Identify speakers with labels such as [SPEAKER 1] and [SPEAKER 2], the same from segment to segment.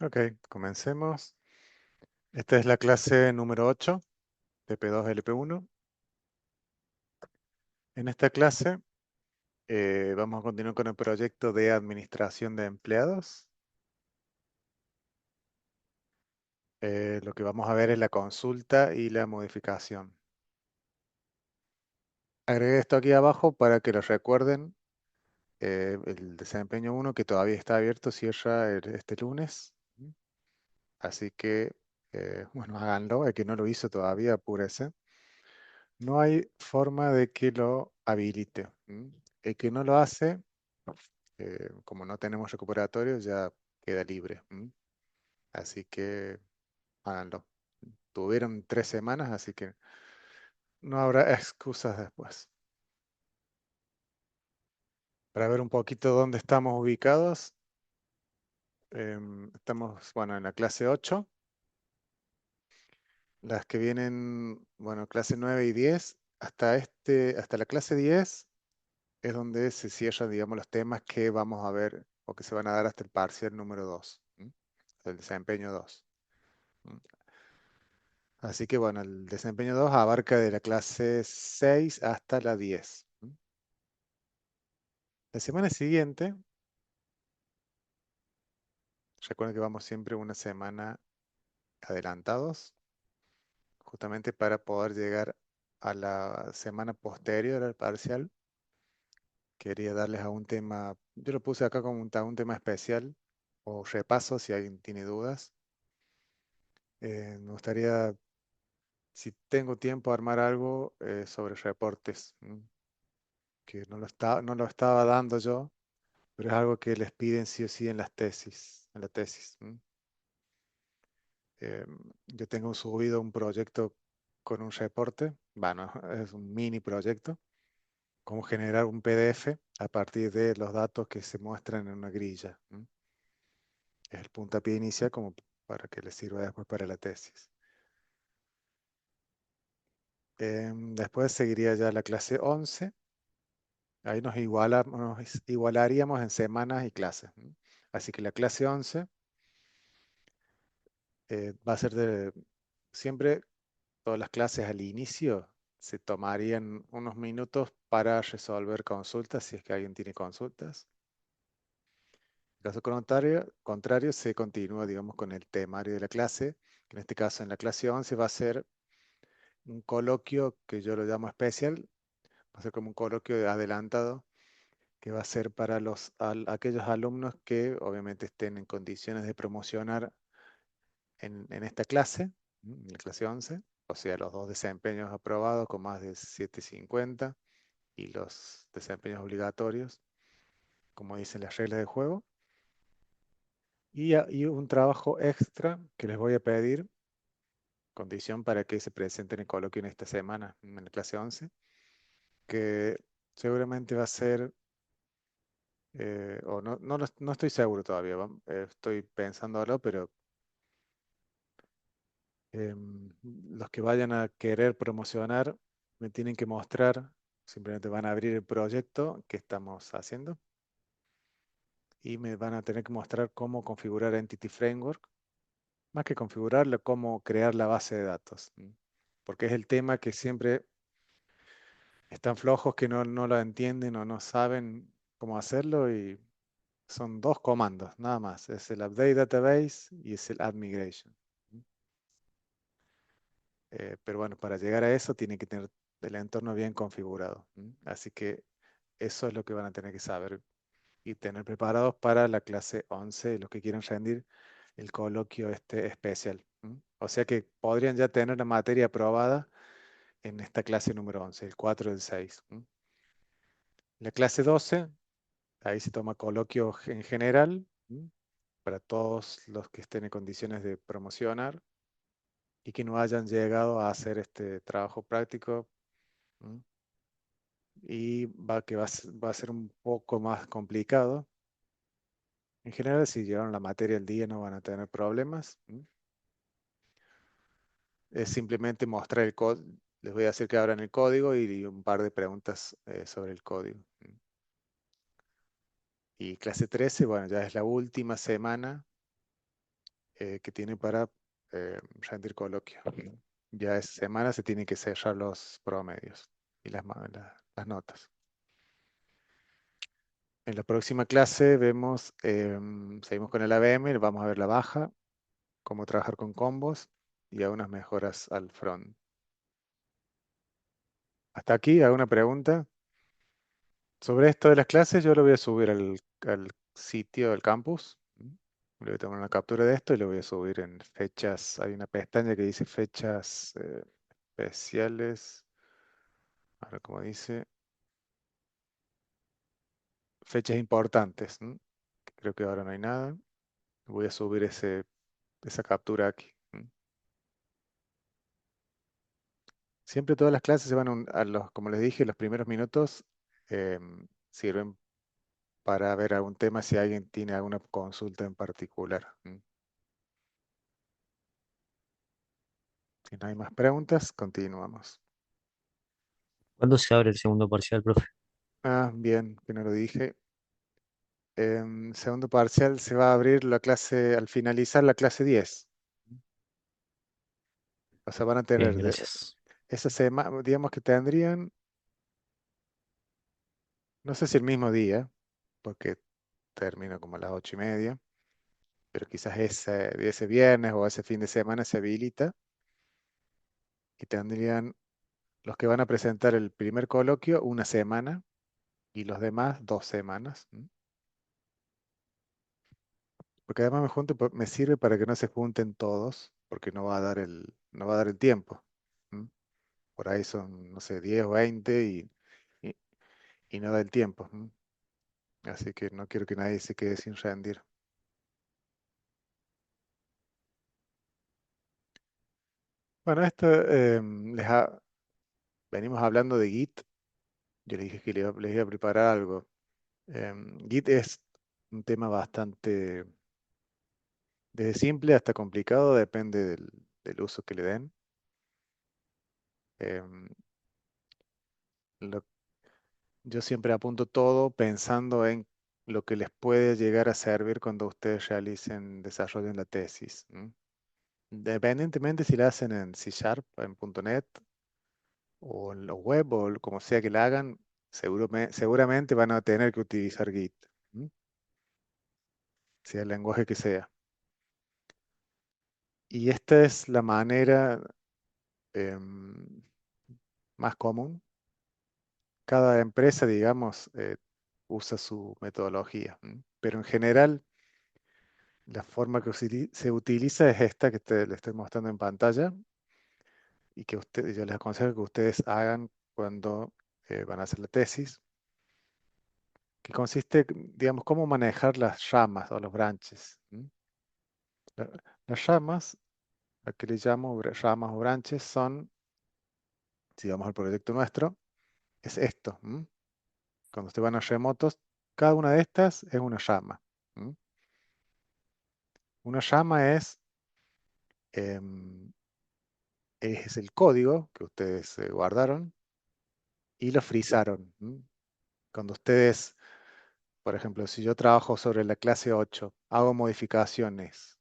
[SPEAKER 1] Ok, comencemos. Esta es la clase número 8 de P2LP1. En esta clase vamos a continuar con el proyecto de administración de empleados. Lo que vamos a ver es la consulta y la modificación. Agregué esto aquí abajo para que lo recuerden. El desempeño 1 que todavía está abierto cierra este lunes. Así que, bueno, háganlo. El que no lo hizo todavía, apúrese. No hay forma de que lo habilite. El que no lo hace, como no tenemos recuperatorio, ya queda libre. Así que háganlo. Tuvieron 3 semanas, así que no habrá excusas después. Para ver un poquito dónde estamos ubicados, estamos, bueno, en la clase 8. Las que vienen, bueno, clase 9 y 10, hasta la clase 10 es donde se cierran, digamos, los temas que vamos a ver o que se van a dar hasta el parcial número 2, el desempeño 2. ¿M? Así que bueno, el desempeño 2 abarca de la clase 6 hasta la 10. La semana siguiente, recuerden que vamos siempre una semana adelantados, justamente para poder llegar a la semana posterior al parcial. Quería darles a un tema, yo lo puse acá como un tema especial o repaso si alguien tiene dudas. Me gustaría, si tengo tiempo, armar algo sobre reportes, que no lo estaba dando yo, pero es algo que les piden sí o sí en las tesis, en la tesis. Eh, yo tengo subido un proyecto con un reporte, bueno, es un mini proyecto, cómo generar un PDF a partir de los datos que se muestran en una grilla. Es el puntapié inicial como para que les sirva después para la tesis. Después seguiría ya la clase 11. Ahí nos igualaríamos en semanas y clases. Así que la clase 11 va a ser siempre todas las clases al inicio se tomarían unos minutos para resolver consultas si es que alguien tiene consultas. En caso contrario, se continúa, digamos, con el temario de la clase, que en este caso en la clase 11 va a ser un coloquio que yo lo llamo especial, va a ser como un coloquio adelantado que va a ser para aquellos alumnos que obviamente estén en condiciones de promocionar en esta clase, en la clase 11, o sea, los dos desempeños aprobados con más de 750 y los desempeños obligatorios, como dicen las reglas de juego, y un trabajo extra que les voy a pedir, condición para que se presenten en coloquio en esta semana, en la clase 11, que seguramente va a ser o no estoy seguro todavía, estoy pensándolo, pero los que vayan a querer promocionar me tienen que mostrar, simplemente van a abrir el proyecto que estamos haciendo y me van a tener que mostrar cómo configurar Entity Framework, más que configurarlo, cómo crear la base de datos, porque es el tema que siempre están flojos, que no lo entienden o no saben cómo hacerlo y son dos comandos, nada más. Es el update database y es el add migration. Pero bueno, para llegar a eso tiene que tener el entorno bien configurado. Así que eso es lo que van a tener que saber y tener preparados para la clase 11, los que quieran rendir el coloquio este especial. O sea que podrían ya tener la materia aprobada en esta clase número 11, el 4 del 6. La clase 12, ahí se toma coloquio en general, para todos los que estén en condiciones de promocionar y que no hayan llegado a hacer este trabajo práctico. ¿M? Y va a ser un poco más complicado. En general, si llevaron la materia el día no van a tener problemas. Es simplemente mostrar el código. Les voy a decir que abran el código y un par de preguntas sobre el código. Y clase 13, bueno, ya es la última semana que tiene para rendir coloquio. Ya esa semana se tienen que cerrar los promedios y las notas. En la próxima clase vemos, seguimos con el ABM, vamos a ver la baja, cómo trabajar con combos y algunas mejoras al front. Hasta aquí, ¿alguna pregunta? Sobre esto de las clases, yo lo voy a subir al sitio del campus. Le voy a tomar una captura de esto y lo voy a subir en fechas. Hay una pestaña que dice fechas especiales. Ahora, como dice, fechas importantes. Creo que ahora no hay nada. Voy a subir esa captura aquí. Siempre todas las clases se van a los, como les dije, los primeros minutos sirven para ver algún tema si alguien tiene alguna consulta en particular. Si no hay más preguntas, continuamos.
[SPEAKER 2] ¿Cuándo se abre el segundo parcial, profe?
[SPEAKER 1] Ah, bien, que no lo dije. Segundo parcial se va a abrir la clase, al finalizar la clase 10. O sea, van a tener
[SPEAKER 2] Bien, gracias.
[SPEAKER 1] esa semana, digamos que tendrían, no sé si el mismo día, porque termina como a las 8:30, pero quizás ese viernes o ese fin de semana se habilita y tendrían los que van a presentar el primer coloquio una semana y los demás 2 semanas. Porque además me sirve para que no se junten todos, porque no va a dar el tiempo. ¿M? Por ahí son, no sé, 10 o 20 y, y no da el tiempo. Así que no quiero que nadie se quede sin rendir. Bueno, venimos hablando de Git. Yo les dije que les iba a preparar algo. Git es un tema bastante, desde simple hasta complicado, depende del uso que le den. Em, lo- yo siempre apunto todo pensando en lo que les puede llegar a servir cuando ustedes desarrollen la tesis. Independientemente si la hacen en C Sharp, en .NET, o en la web, o como sea que la hagan, seguramente van a tener que utilizar Git, sea el lenguaje que sea. Y esta es la manera em, más común. Cada empresa, digamos, usa su metodología, pero en general la forma que se utiliza es esta que le estoy mostrando en pantalla y que yo les aconsejo que ustedes hagan cuando van a hacer la tesis, que consiste, digamos, cómo manejar las ramas o los branches. La- Las ramas, a que le llamo ramas o branches, son, si vamos al proyecto nuestro, es esto. Cuando ustedes van a remotos, cada una de estas es una rama. ¿M? Una rama em, es el código que ustedes guardaron y lo frizaron. Cuando ustedes, por ejemplo, si yo trabajo sobre la clase 8, hago modificaciones,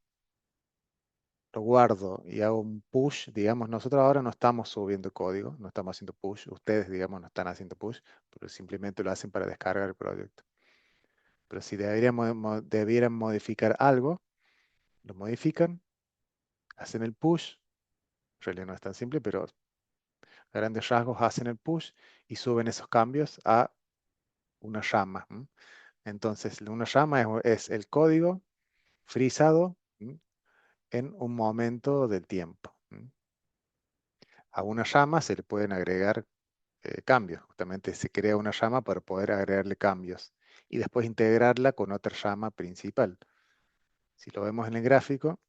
[SPEAKER 1] lo guardo y hago un push, digamos, nosotros ahora no estamos subiendo código, no estamos haciendo push, ustedes, digamos, no están haciendo push, pero simplemente lo hacen para descargar el proyecto. Pero si debieran modificar algo, lo modifican, hacen el push, en realidad no es tan simple, pero a grandes rasgos hacen el push y suben esos cambios a una llama. Entonces, una llama es el código frisado en un momento del tiempo. A una llama se le pueden agregar cambios. Justamente se crea una llama para poder agregarle cambios y después integrarla con otra llama principal. Si lo vemos en el gráfico,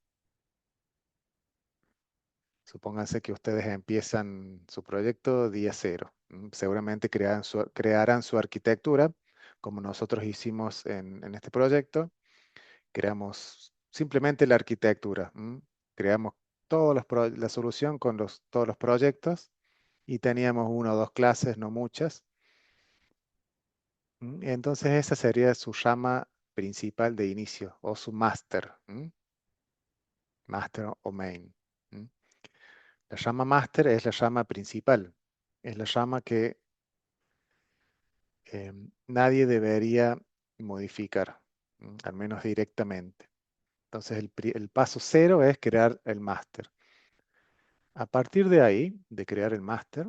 [SPEAKER 1] supónganse que ustedes empiezan su proyecto día cero. Seguramente crearán su arquitectura, como nosotros hicimos en este proyecto. Creamos simplemente la arquitectura. Creamos la solución con todos los proyectos y teníamos una o dos clases, no muchas. Entonces esa sería su llama principal de inicio o su máster. master o main. ¿Mm? La llama master es la llama principal, es la llama que nadie debería modificar, al menos directamente. Entonces el paso cero es crear el máster. A partir de ahí, de crear el máster,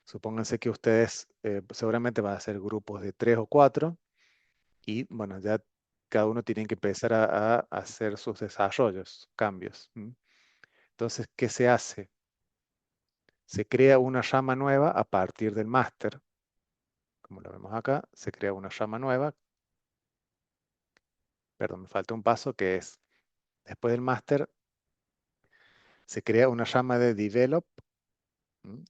[SPEAKER 1] supónganse que ustedes seguramente van a hacer grupos de 3 o 4 y bueno, ya cada uno tiene que empezar a hacer sus desarrollos, cambios. Entonces, ¿qué se hace? Se crea una llama nueva a partir del máster. Como lo vemos acá, se crea una llama nueva. Perdón, me falta un paso que es, después del máster, se crea una llama de develop, ¿m?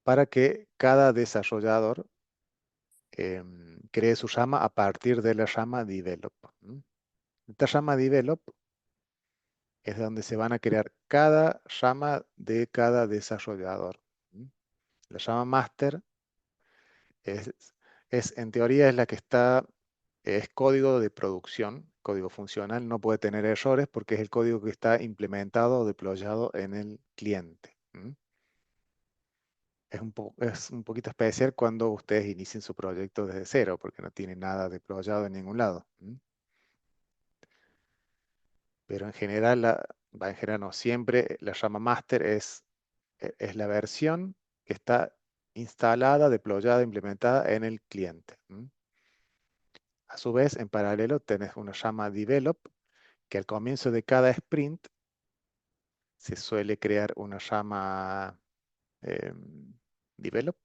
[SPEAKER 1] Para que cada desarrollador cree su llama a partir de la llama develop. Esta llama develop es donde se van a crear cada llama de cada desarrollador. La llama master es, en teoría es la que está, es código de producción, código funcional, no puede tener errores porque es el código que está implementado o deployado en el cliente. Es un poquito especial cuando ustedes inicien su proyecto desde cero, porque no tiene nada deployado en ningún lado. Pero en general, en general no, siempre la llama master es la versión que está instalada, deployada, implementada en el cliente. A su vez, en paralelo, tenés una llama develop, que al comienzo de cada sprint se suele crear una llama develop.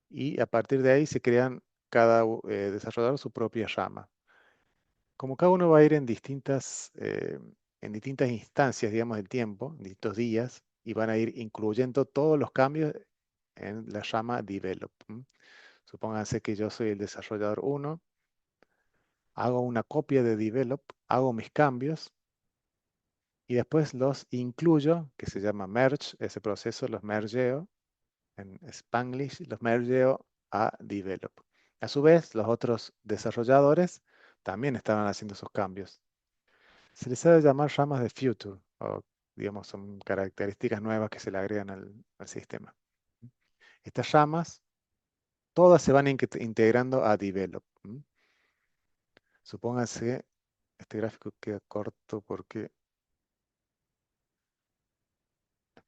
[SPEAKER 1] Y a partir de ahí se crean cada desarrollador su propia llama. Como cada uno va a ir en distintas instancias, digamos, del tiempo, en distintos días, y van a ir incluyendo todos los cambios en la llama develop. Supónganse que yo soy el desarrollador 1, hago una copia de develop, hago mis cambios y después los incluyo, que se llama merge, ese proceso los mergeo, en Spanglish los mergeo a develop. A su vez, los otros desarrolladores también estaban haciendo esos cambios. Se les ha de llamar llamas de future, o digamos, son características nuevas que se le agregan al sistema. Estas llamas, todas se van integrando a develop. Supónganse, este gráfico queda corto porque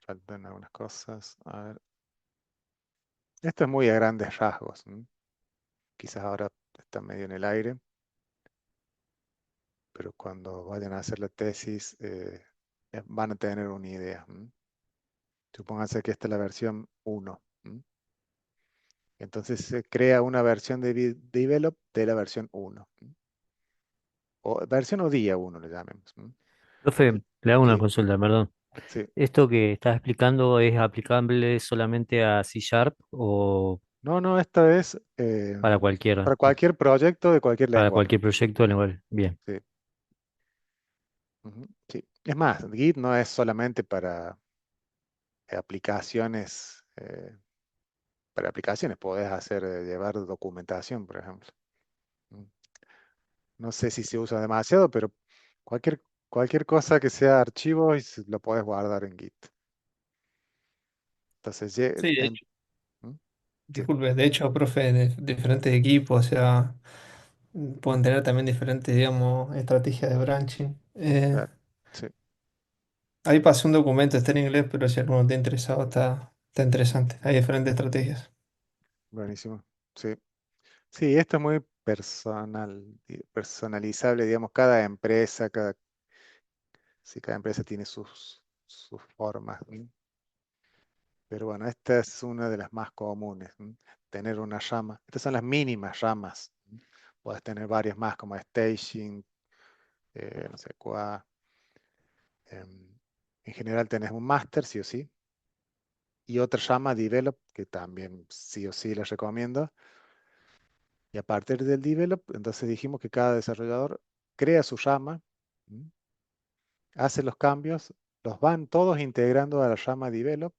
[SPEAKER 1] faltan algunas cosas. A ver. Esto es muy a grandes rasgos. Quizás ahora está medio en el aire, pero cuando vayan a hacer la tesis van a tener una idea. Supónganse que esta es la versión 1. Entonces se crea una versión de develop de la versión 1. O versión o día 1 le llamemos.
[SPEAKER 2] Profe, le hago una
[SPEAKER 1] Sí,
[SPEAKER 2] consulta, perdón.
[SPEAKER 1] sí.
[SPEAKER 2] ¿Esto que estás explicando es aplicable solamente a C Sharp o
[SPEAKER 1] No, no, esta es
[SPEAKER 2] para cualquier,
[SPEAKER 1] para cualquier proyecto de cualquier
[SPEAKER 2] para
[SPEAKER 1] lenguaje.
[SPEAKER 2] cualquier proyecto de nivel? Bien.
[SPEAKER 1] Sí, sí. Es más, Git no es solamente aplicaciones, para aplicaciones, podés hacer, llevar documentación, por ejemplo. Mm. No sé si se usa demasiado, pero cualquier, cualquier cosa que sea archivo lo podés guardar en Git. Entonces,
[SPEAKER 3] Sí, de hecho,
[SPEAKER 1] ¿Mm? Sí,
[SPEAKER 3] disculpe, de hecho, profe, de diferentes equipos, o sea, pueden tener también diferentes, digamos, estrategias de branching.
[SPEAKER 1] claro, sí,
[SPEAKER 3] Ahí pasé un documento, está en inglés, pero si alguno está interesado, está interesante. Hay diferentes estrategias.
[SPEAKER 1] buenísimo. Sí, sí, esto es muy personalizable, digamos, cada empresa, sí, cada empresa tiene sus formas. Pero bueno, esta es una de las más comunes, tener una llama. Estas son las mínimas llamas. Puedes tener varias más como staging, no sé cuál. En general tenés un master, sí o sí, y otra llama develop, que también sí o sí les recomiendo. Y a partir del develop, entonces dijimos que cada desarrollador crea su llama, ¿m? Hace los cambios, los van todos integrando a la llama develop.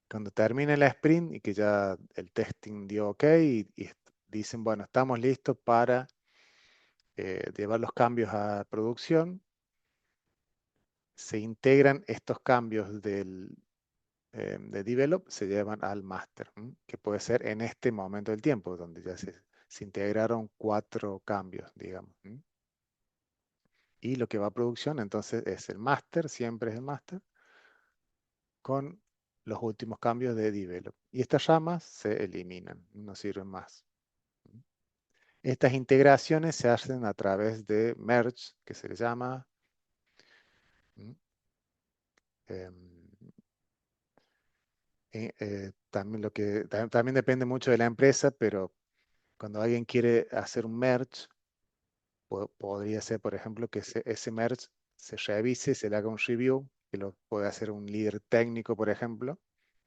[SPEAKER 1] Cuando termine la sprint y que ya el testing dio ok y dicen, bueno, estamos listos para llevar los cambios a producción, se integran estos cambios de develop, se llevan al master, que puede ser en este momento del tiempo, donde ya se integraron 4 cambios, digamos. Y lo que va a producción, entonces, es el master, siempre es el master, con los últimos cambios de develop. Y estas ramas se eliminan, no sirven más. Estas integraciones se hacen a través de merge, que se le llama. Em, también, también depende mucho de la empresa, pero cuando alguien quiere hacer un merge, podría ser, por ejemplo, que ese merge se revise, se le haga un review, que lo puede hacer un líder técnico, por ejemplo,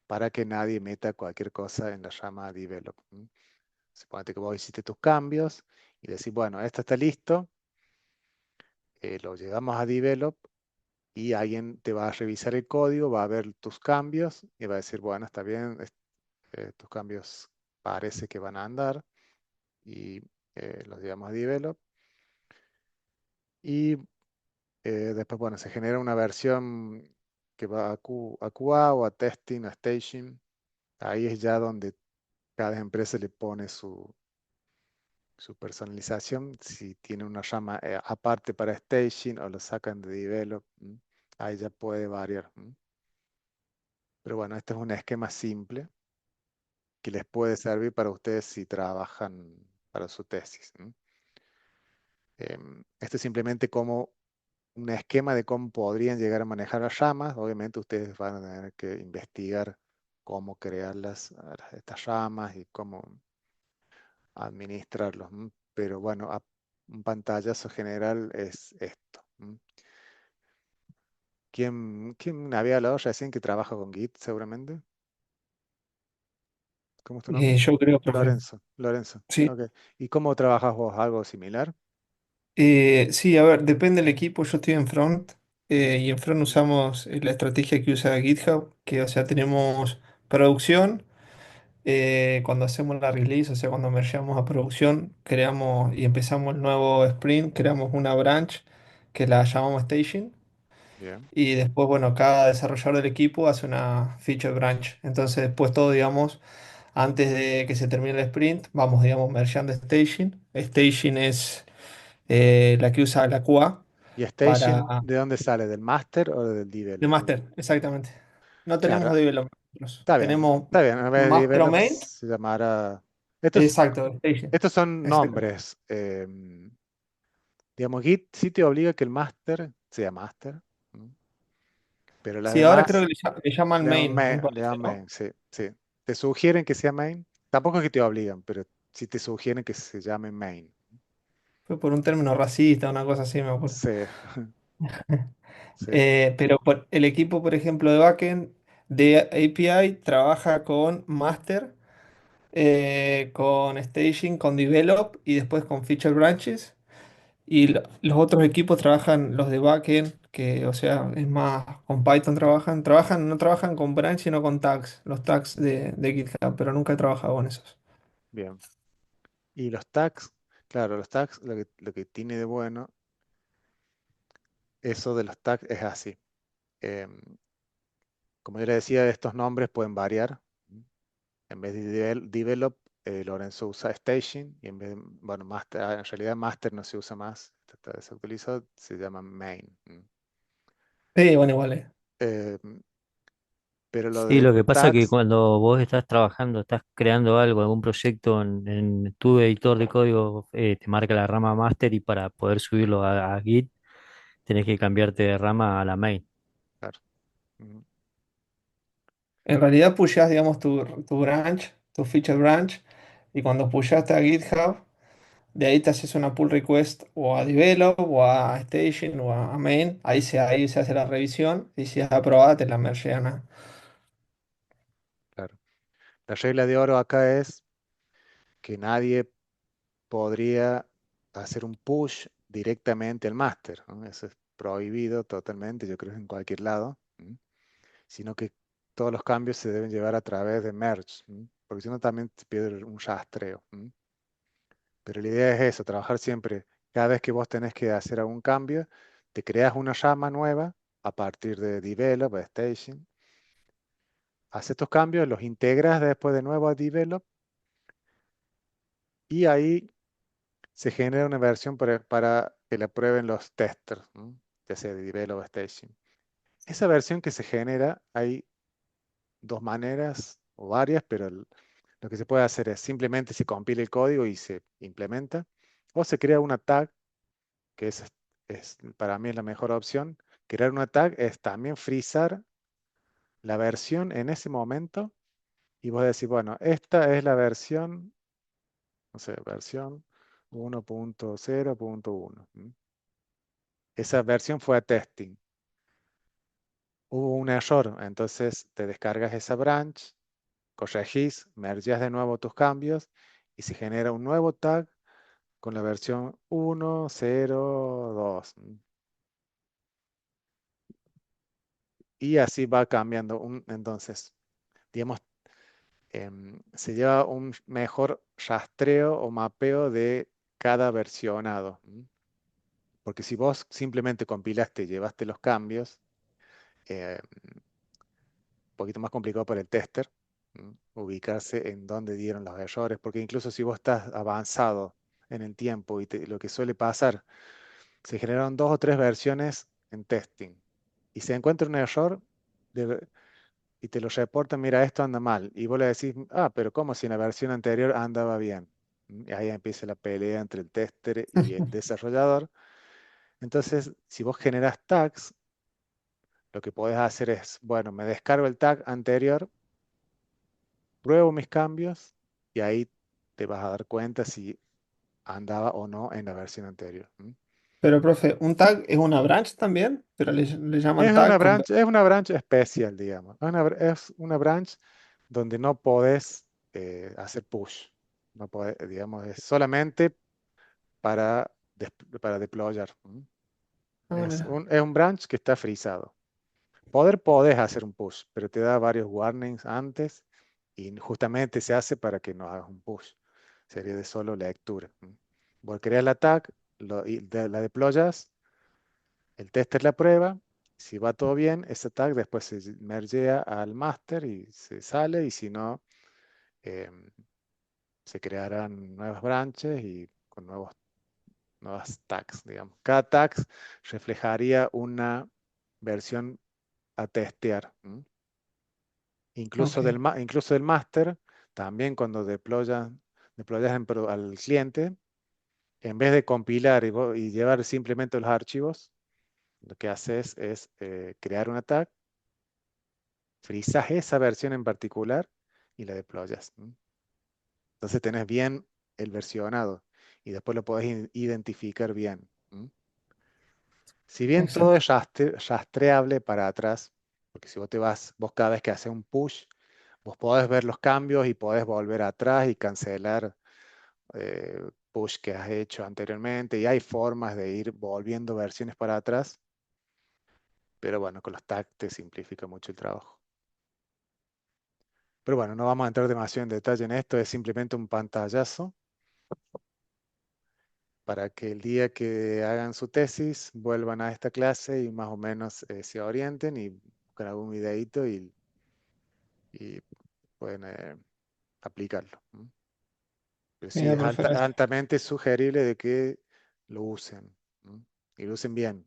[SPEAKER 1] para que nadie meta cualquier cosa en la rama develop. Suponete que vos hiciste tus cambios y decís, bueno, esto está listo, lo llevamos a develop y alguien te va a revisar el código, va a ver tus cambios y va a decir, bueno, está bien, tus cambios parece que van a andar y los llevamos a develop. Y después, bueno, se genera una versión que va a QA o a testing, a staging. Ahí es ya donde cada empresa le pone su personalización, si tiene una rama aparte para staging o lo sacan de develop, ahí ya puede variar. Pero bueno, este es un esquema simple que les puede servir para ustedes si trabajan para su tesis. Esto es simplemente como un esquema de cómo podrían llegar a manejar las ramas. Obviamente ustedes van a tener que investigar cómo crear estas ramas y cómo administrarlos. Pero bueno, un pantallazo general es esto. ¿Quién había hablado recién que trabaja con Git seguramente? ¿Cómo es tu nombre?
[SPEAKER 3] Yo creo, profe.
[SPEAKER 1] Lorenzo. Lorenzo.
[SPEAKER 3] Sí.
[SPEAKER 1] Ok. ¿Y cómo trabajas vos? ¿Algo similar?
[SPEAKER 3] Sí, a ver, depende del equipo. Yo estoy en front
[SPEAKER 1] Ujú.
[SPEAKER 3] y en front usamos la estrategia que usa GitHub, que o sea, tenemos producción. Cuando hacemos la release, o sea, cuando mergeamos a producción, creamos y empezamos el nuevo sprint, creamos una branch que la llamamos staging.
[SPEAKER 1] Bien.
[SPEAKER 3] Y después, bueno, cada desarrollador del equipo hace una feature branch. Entonces, después todo, digamos, antes de que se termine el sprint, vamos, digamos, mergeando staging. Staging es la que usa la QA
[SPEAKER 1] ¿Y
[SPEAKER 3] para
[SPEAKER 1] Station de dónde sale? ¿Del master o del
[SPEAKER 3] el
[SPEAKER 1] develop?
[SPEAKER 3] master, exactamente. No
[SPEAKER 1] Claro,
[SPEAKER 3] tenemos development nosotros.
[SPEAKER 1] está bien.
[SPEAKER 3] Tenemos
[SPEAKER 1] Está bien. A ver,
[SPEAKER 3] master o
[SPEAKER 1] develop
[SPEAKER 3] main.
[SPEAKER 1] se llamará. Estos,
[SPEAKER 3] Exacto, staging.
[SPEAKER 1] estos son
[SPEAKER 3] Exacto.
[SPEAKER 1] nombres. Digamos, Git sí te obliga que el master sea master. ¿No? Pero las
[SPEAKER 3] Sí, ahora creo
[SPEAKER 1] demás
[SPEAKER 3] que le llaman main, me
[SPEAKER 1] le
[SPEAKER 3] parece,
[SPEAKER 1] llaman
[SPEAKER 3] ¿no?
[SPEAKER 1] main, sí, sí. Te sugieren que sea main. Tampoco es que te obligan, pero sí te sugieren que se llame main.
[SPEAKER 3] Fue por un término racista, una cosa así, me acuerdo.
[SPEAKER 1] Sí, sí,
[SPEAKER 3] Pero el equipo, por ejemplo, de backend de API trabaja con master, con staging, con develop y después con feature branches. Y los otros equipos trabajan, los de backend, que o sea, es más, con Python no trabajan con branch, sino con tags, los tags de GitHub, pero nunca he trabajado con esos.
[SPEAKER 1] bien. Y los tags, claro, los tags, lo que tiene de bueno, eso de los tags es así. Em, Como yo le decía, estos nombres pueden variar. En vez de develop, Lorenzo usa staging y en vez de, bueno, master, en realidad master no se usa más, está desactualizado, se llama main.
[SPEAKER 3] Bueno, igual.
[SPEAKER 1] Eh, pero lo
[SPEAKER 2] Sí,
[SPEAKER 1] de
[SPEAKER 2] lo que pasa es que
[SPEAKER 1] tags,
[SPEAKER 2] cuando vos estás trabajando, estás creando algo, algún proyecto en tu editor de código, te marca la rama master y para poder subirlo a Git tenés que cambiarte de rama a la main.
[SPEAKER 1] claro, ujú,
[SPEAKER 3] En realidad pusheas, digamos, tu branch, tu feature branch, y cuando pusheaste a GitHub, de ahí te haces una pull request o a develop o a staging o a main. Ahí se hace la revisión y si es aprobada te la mergean
[SPEAKER 1] claro. La regla de oro acá es que nadie podría hacer un push directamente al master, ¿no? Eso es prohibido totalmente, yo creo, en cualquier lado. Sino que todos los cambios se deben llevar a través de merge, porque si no también se pierde un rastreo. Pero la idea es eso, trabajar siempre Cada vez que vos tenés que hacer algún cambio, te creas una llama nueva a partir de Develop, Staging. Haces estos cambios, los integras después de nuevo a Develop y ahí se genera una versión para que la prueben los testers, ¿no? Ya sea de Develop o Staging. Esa versión que se genera, hay dos maneras o varias, pero lo que se puede hacer es simplemente se compila el código y se implementa, o se crea una tag, que para mí es la mejor opción. Crear una tag es también frizar la versión en ese momento y vos decís, bueno, esta es la versión, no sé, versión 1.0.1. Esa versión fue a testing. Hubo un error, entonces te descargas esa branch, corregís, mergeas de nuevo tus cambios y se genera un nuevo tag con la versión 1.0.2. Y así va cambiando. Entonces, digamos, se lleva un mejor rastreo o mapeo de cada versionado. Porque si vos simplemente compilaste y llevaste los cambios, un poquito más complicado para el tester, ubicarse en dónde dieron los errores, porque incluso si vos estás avanzado en el tiempo y lo que suele pasar, se generaron dos o tres versiones en testing y se encuentra un error de- y te lo reportan, mira, esto anda mal. Y vos le decís, ah, pero ¿cómo si en la versión anterior andaba bien? Y ahí empieza la pelea entre el tester y el desarrollador. Entonces, si vos generas tags, lo que podés hacer es, bueno, me descargo el tag anterior, pruebo mis cambios y ahí te vas a dar cuenta si andaba o no en la versión anterior.
[SPEAKER 3] Pero, profe, un tag es una branch también, pero le llaman tag con...
[SPEAKER 1] Es una branch especial, digamos. Es una branch donde no podés hacer push. No podés, digamos, es solamente para, para deployar.
[SPEAKER 3] Ah, mira.
[SPEAKER 1] Es un branch que está frisado. Podés hacer un push, pero te da varios warnings antes y justamente se hace para que no hagas un push. Sería de solo lectura. Vos creas la tag, la deployas, el tester la prueba, si va todo bien, ese tag después se mergea al master y se sale, y si no, em, se crearán nuevas branches y con nuevas tags, digamos. Cada tag reflejaría una versión a testear.
[SPEAKER 3] Ok.
[SPEAKER 1] Incluso del master, también cuando deployas al cliente, en vez de compilar y llevar simplemente los archivos, lo que haces es crear una tag, frizas esa versión en particular y la deployas. Entonces tenés bien el versionado y después lo podés identificar bien. Si bien todo
[SPEAKER 3] Exacto.
[SPEAKER 1] es rastreable para atrás, porque si vos cada vez que haces un push, vos podés ver los cambios y podés volver atrás y cancelar push que has hecho anteriormente, y hay formas de ir volviendo versiones para atrás, pero bueno, con los tags te simplifica mucho el trabajo. Pero bueno, no vamos a entrar demasiado en detalle en esto, es simplemente un pantallazo para que el día que hagan su tesis vuelvan a esta clase y más o menos se orienten y buscan algún videíto y pueden aplicarlo. Pero sí,
[SPEAKER 3] Mira,
[SPEAKER 1] es
[SPEAKER 3] profe,
[SPEAKER 1] altamente sugerible de que lo usen, ¿no? Y lo usen bien.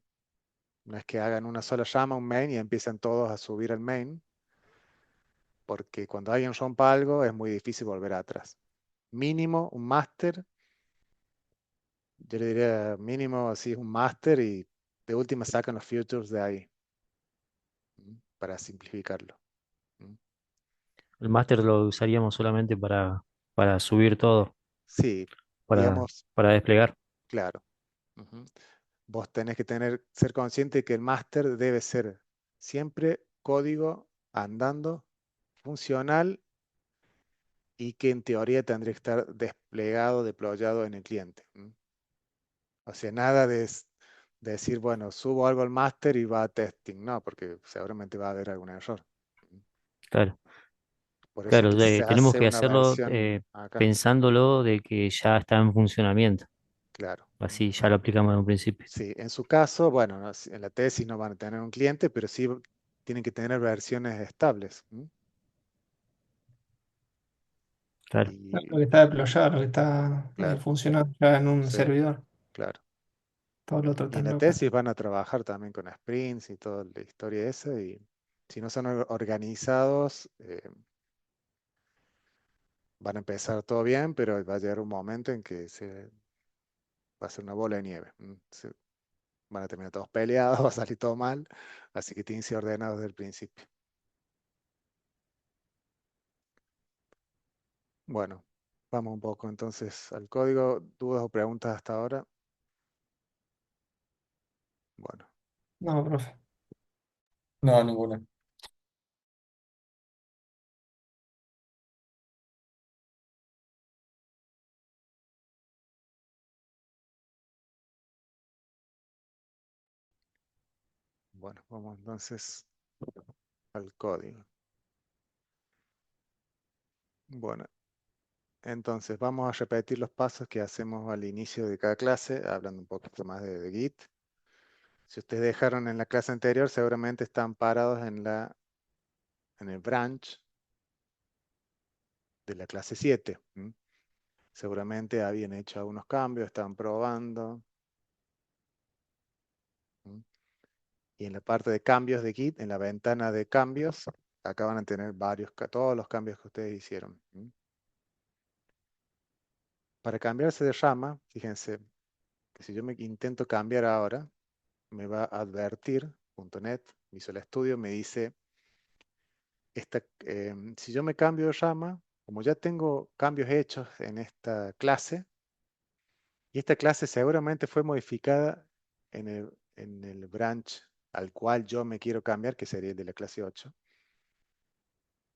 [SPEAKER 1] No es que hagan una sola llama, un main, y empiezan todos a subir al main, porque cuando alguien rompa algo es muy difícil volver atrás. Mínimo un máster, yo le diría mínimo así un máster y de última sacan los futures de ahí, para simplificarlo. ¿M?
[SPEAKER 2] El máster lo usaríamos solamente para subir todo,
[SPEAKER 1] Sí,
[SPEAKER 2] para,
[SPEAKER 1] digamos,
[SPEAKER 2] para desplegar.
[SPEAKER 1] claro. Ujú. Vos tenés que ser consciente que el máster debe ser siempre código andando, funcional y que en teoría tendría que estar desplegado, deployado en el cliente. O sea, nada de decir, bueno, subo algo al máster y va a testing. No, porque seguramente va a haber algún error.
[SPEAKER 2] Claro,
[SPEAKER 1] Por eso es
[SPEAKER 2] claro,
[SPEAKER 1] que se
[SPEAKER 2] tenemos
[SPEAKER 1] hace
[SPEAKER 2] que
[SPEAKER 1] una
[SPEAKER 2] hacerlo
[SPEAKER 1] versión acá.
[SPEAKER 2] pensándolo de que ya está en funcionamiento.
[SPEAKER 1] Claro.
[SPEAKER 2] Así ya lo aplicamos en un principio.
[SPEAKER 1] Sí, en su caso, bueno, en la tesis no van a tener un cliente, pero sí tienen que tener versiones estables.
[SPEAKER 2] Claro.
[SPEAKER 1] Y
[SPEAKER 3] Lo que está deployado, lo que está
[SPEAKER 1] claro,
[SPEAKER 3] funcionando ya en un
[SPEAKER 1] sí,
[SPEAKER 3] servidor.
[SPEAKER 1] claro.
[SPEAKER 3] Todo lo otro
[SPEAKER 1] Y en
[SPEAKER 3] tan
[SPEAKER 1] la
[SPEAKER 3] local.
[SPEAKER 1] tesis van a trabajar también con sprints y toda la historia esa. Y si no son organizados, van a empezar todo bien, pero va a llegar un momento en que va a ser una bola de nieve. Van a terminar todos peleados, va a salir todo mal. Así que tienen que ser ordenados desde el principio. Bueno, vamos un poco entonces al código. ¿Dudas o preguntas hasta ahora? Bueno,
[SPEAKER 3] No, profe.
[SPEAKER 4] No, ninguna.
[SPEAKER 1] bueno, vamos entonces al código. Bueno, entonces vamos a repetir los pasos que hacemos al inicio de cada clase, hablando un poquito más de Git. Si ustedes dejaron en la clase anterior, seguramente están parados en el branch de la clase 7. Seguramente habían hecho algunos cambios, estaban probando. ¿m? Y en la parte de cambios de Git, en la ventana de cambios, acá van a tener todos los cambios que ustedes hicieron. Para cambiarse de rama, fíjense que si yo me intento cambiar ahora, me va a advertir, .NET Visual Studio me dice, si yo me cambio de rama, como ya tengo cambios hechos en esta clase, y esta clase seguramente fue modificada en el branch al cual yo me quiero cambiar, que sería el de la clase 8,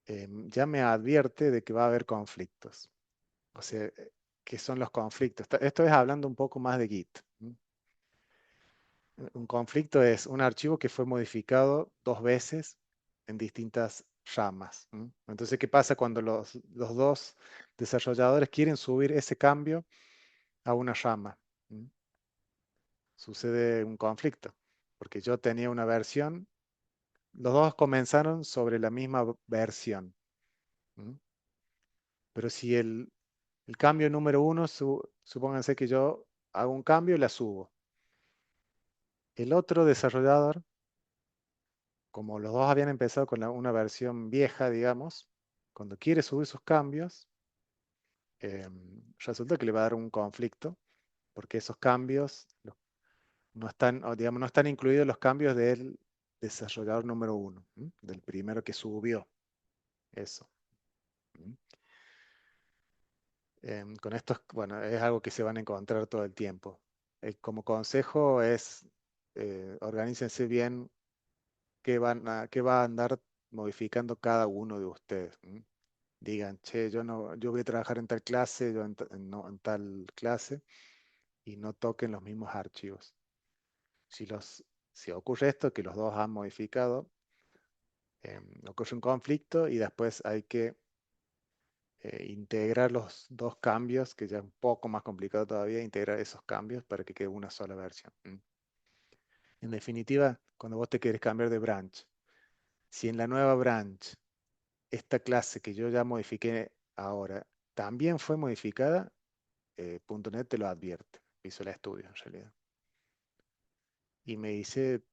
[SPEAKER 1] ya me advierte de que va a haber conflictos. O sea, ¿qué son los conflictos? Esto es hablando un poco más de Git. Un conflicto es un archivo que fue modificado dos veces en distintas ramas. Entonces, ¿qué pasa cuando los dos desarrolladores quieren subir ese cambio a una rama? ¿Mm? Sucede un conflicto, porque yo tenía una versión, los dos comenzaron sobre la misma versión. ¿Mm? Pero si el cambio número uno, supónganse que yo hago un cambio y la subo. El otro desarrollador, como los dos habían empezado con una versión vieja, digamos, cuando quiere subir sus cambios, resulta que le va a dar un conflicto, porque esos cambios no están, o digamos, no están incluidos los cambios del desarrollador número uno, del primero que subió eso. ¿M? Con esto, bueno, es algo que se van a encontrar todo el tiempo. Como consejo es, organícense bien qué va a andar modificando cada uno de ustedes. Digan, che, yo no, yo voy a trabajar en tal clase, yo no, en tal clase, y no toquen los mismos archivos. Si, si ocurre esto, que los dos han modificado, ocurre un conflicto y después hay que integrar los dos cambios, que ya es un poco más complicado todavía, integrar esos cambios para que quede una sola versión. En definitiva, cuando vos te querés cambiar de branch, si en la nueva branch esta clase que yo ya modifiqué ahora también fue modificada, .NET te lo advierte, Visual Studio en realidad. Y me dice,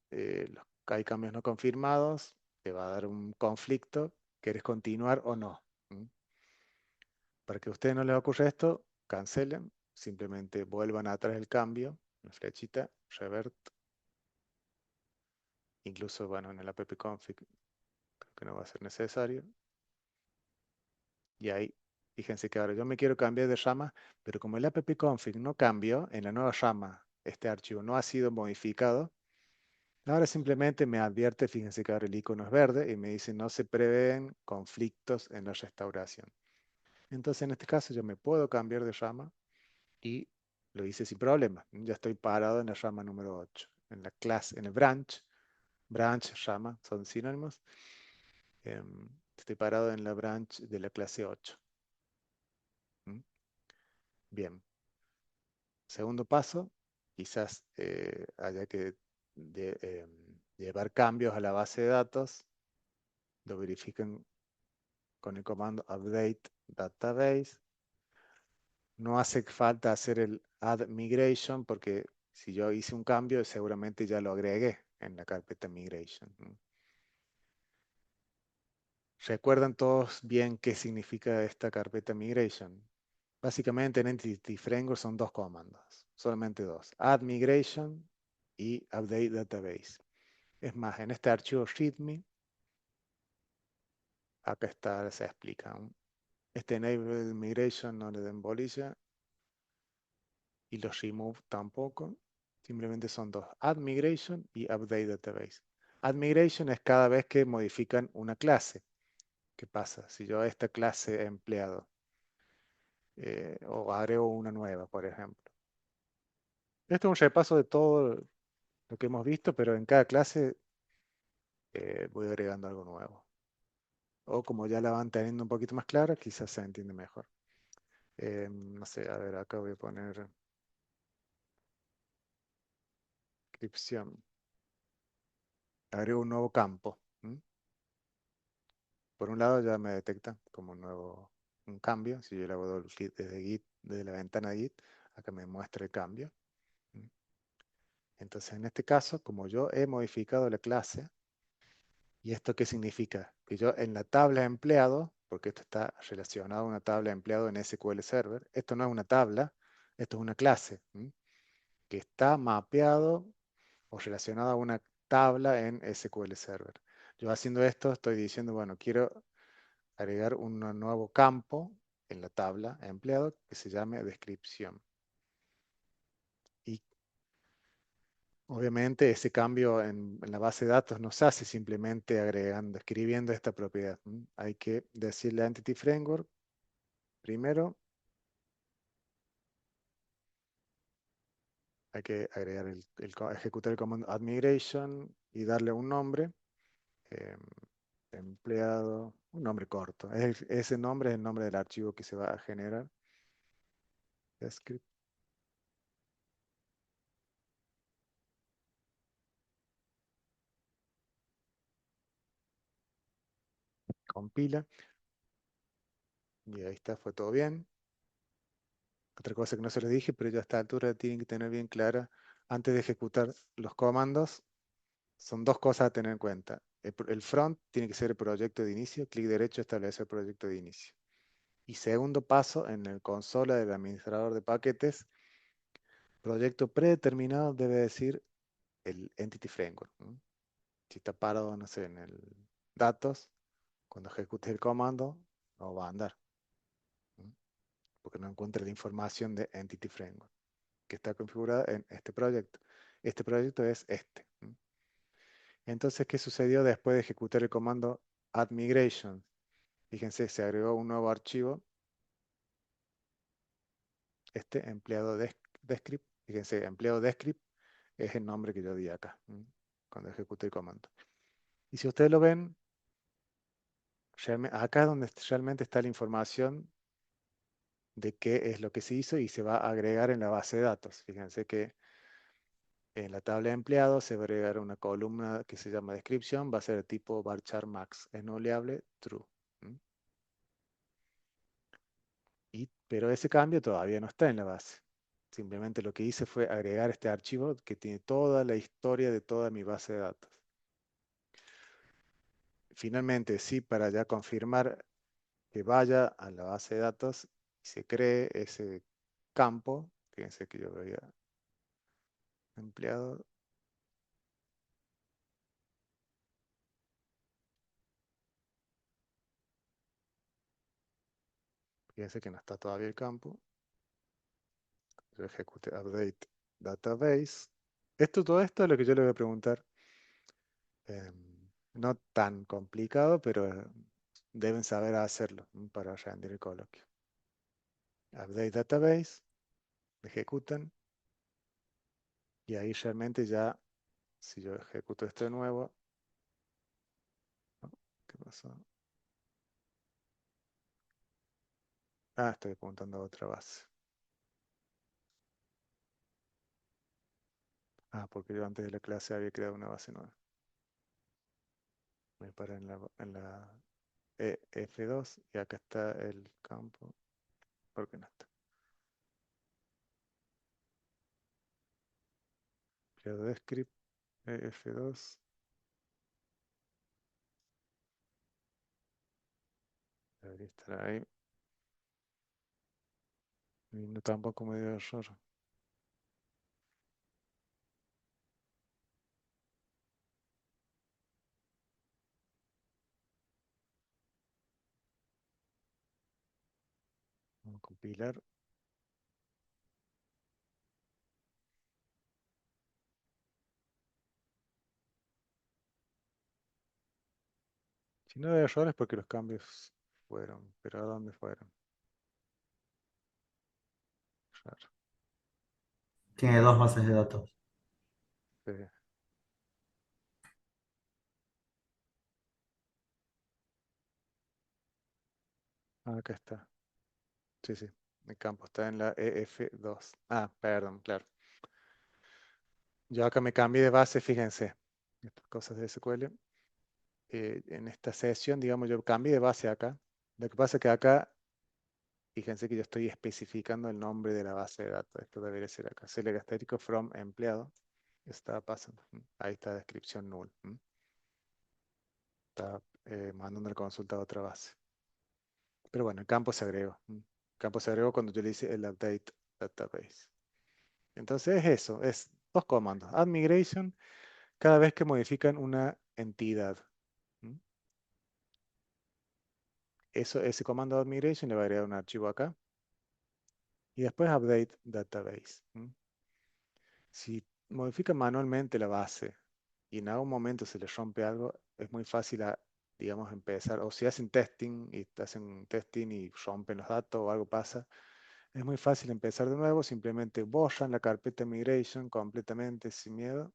[SPEAKER 1] hay cambios no confirmados, te va a dar un conflicto, ¿quieres continuar o no? Para que a ustedes no les ocurra esto, cancelen, simplemente vuelvan atrás el cambio, una flechita, revert, incluso, bueno, en el appconfig creo que no va a ser necesario. Y ahí, fíjense que ahora yo me quiero cambiar de rama, pero como el appconfig no cambió, en la nueva rama este archivo no ha sido modificado, ahora simplemente me advierte, fíjense que ahora el icono es verde y me dice no se prevén conflictos en la restauración. Entonces en este caso yo me puedo cambiar de rama y lo hice sin problema. Ya estoy parado en la rama número 8. En la clase, en el branch, rama, son sinónimos. Estoy parado en la branch de la clase 8. Bien. Segundo paso, quizás haya que llevar cambios a la base de datos, lo verifiquen con el comando update database. No hace falta hacer el add migration porque si yo hice un cambio seguramente ya lo agregué en la carpeta migration. ¿Recuerdan todos bien qué significa esta carpeta migration? Básicamente en Entity Framework son dos comandos, solamente dos. Add migration y update database. Es más, en este archivo readme, acá está, se explica. Este enable migration no le den bolilla y los remove tampoco. Simplemente son dos, add migration y update database. Add migration es cada vez que modifican una clase. ¿Qué pasa? Si yo a esta clase empleado o agrego una nueva, por ejemplo. Esto es un repaso de todo lo que hemos visto, pero en cada clase voy agregando algo nuevo. O como ya la van teniendo un poquito más clara, quizás se entiende mejor. No sé, a ver, acá voy a poner descripción. Agrego un nuevo campo. Por un lado ya me detecta como un cambio. Si yo le hago doble clic desde Git, desde la ventana de Git, acá me muestra el cambio. Entonces, en este caso, como yo he modificado la clase, ¿y esto qué significa? Que yo en la tabla de empleado, porque esto está relacionado a una tabla de empleado en SQL Server, esto no es una tabla, esto es una clase, que está mapeado o relacionado a una tabla en SQL Server. Yo haciendo esto estoy diciendo, bueno, quiero agregar un nuevo campo en la tabla de empleado que se llame descripción. Y obviamente ese cambio en la base de datos no se hace simplemente agregando, escribiendo esta propiedad. Hay que decirle a Entity Framework primero, hay que agregar ejecutar el comando add migration y darle un nombre, em, empleado, un nombre corto. Ese nombre es el nombre del archivo que se va a generar. Script compila y ahí está, fue todo bien. Otra cosa que no se les dije, pero ya a esta altura tienen que tener bien clara, antes de ejecutar los comandos, son dos cosas a tener en cuenta. El front tiene que ser el proyecto de inicio, clic derecho, establecer proyecto de inicio. Y segundo paso, en el consola del administrador de paquetes, proyecto predeterminado debe decir el Entity Framework. Si está parado, no sé, en el datos, cuando ejecutes el comando, no va a andar. Porque no encuentra la información de Entity Framework, que está configurada en este proyecto. Este proyecto es este. Entonces, ¿qué sucedió después de ejecutar el comando add migration? Fíjense, se agregó un nuevo archivo, este empleado descript. Fíjense, empleado descript es el nombre que yo di acá, cuando ejecuté el comando. Y si ustedes lo ven, acá es donde realmente está la información de qué es lo que se hizo y se va a agregar en la base de datos. Fíjense que en la tabla de empleados se va a agregar una columna que se llama descripción, va a ser de tipo varchar max, es noleable true. Pero ese cambio todavía no está en la base. Simplemente lo que hice fue agregar este archivo que tiene toda la historia de toda mi base de datos. Finalmente, sí, para ya confirmar que vaya a la base de datos y se cree ese campo, fíjense que yo había empleado, fíjense que no está todavía el campo, yo ejecute update database. Todo esto es lo que yo le voy a preguntar. No tan complicado, pero deben saber hacerlo para rendir el coloquio. Update database, ejecutan, y ahí realmente ya, si yo ejecuto esto de nuevo, ¿no? ¿Qué pasó? Ah, estoy apuntando a otra base. Porque yo antes de la clase había creado una base nueva. Voy para en la F2 y acá está el campo. ¿Por qué no está? Creado de script F2. Debería estar ahí. Y no tampoco me dio error. Vamos a compilar. Si no hay errores porque los cambios fueron. Pero ¿a dónde fueron? Raro.
[SPEAKER 5] Tiene dos bases de datos.
[SPEAKER 1] Sí. Acá está. Sí, sí. El campo está en la EF2. Perdón, claro. Yo acá me cambié de base, fíjense. Estas cosas de SQL. En esta sesión, digamos, yo cambié de base acá. Lo que pasa es que acá, fíjense que yo estoy especificando el nombre de la base de datos. Esto debería ser acá. Select asterisk from empleado. Está pasando. Ahí está descripción null. Está mandando la consulta a otra base. Pero bueno, el campo se agregó. El campo se agregó cuando yo le hice el update database. Entonces es eso, es dos comandos. Add migration cada vez que modifican una entidad. ¿Mm? Ese comando add migration le va a agregar un archivo acá. Y después update database. Si modifican manualmente la base y en algún momento se les rompe algo, es muy fácil, digamos, empezar. O si hacen testing y hacen testing y rompen los datos o algo pasa, es muy fácil empezar de nuevo. Simplemente borran la carpeta migration completamente sin miedo.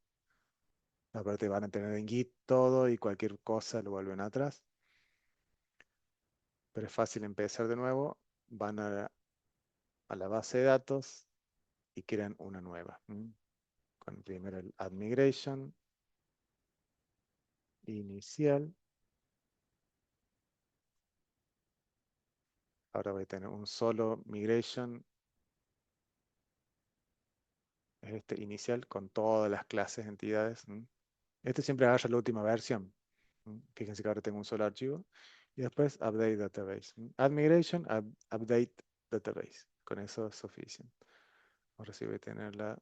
[SPEAKER 1] Aparte van a tener en Git todo y cualquier cosa lo vuelven atrás. Pero es fácil empezar de nuevo. Van a la base de datos y crean una nueva. Con primero el add migration inicial. Ahora voy a tener un solo migration. Es este inicial con todas las clases, entidades. Este siempre agarra la última versión. Fíjense que ahora tengo un solo archivo. Y después update database. Add migration, update database. Con eso es suficiente. Ahora sí voy a tener la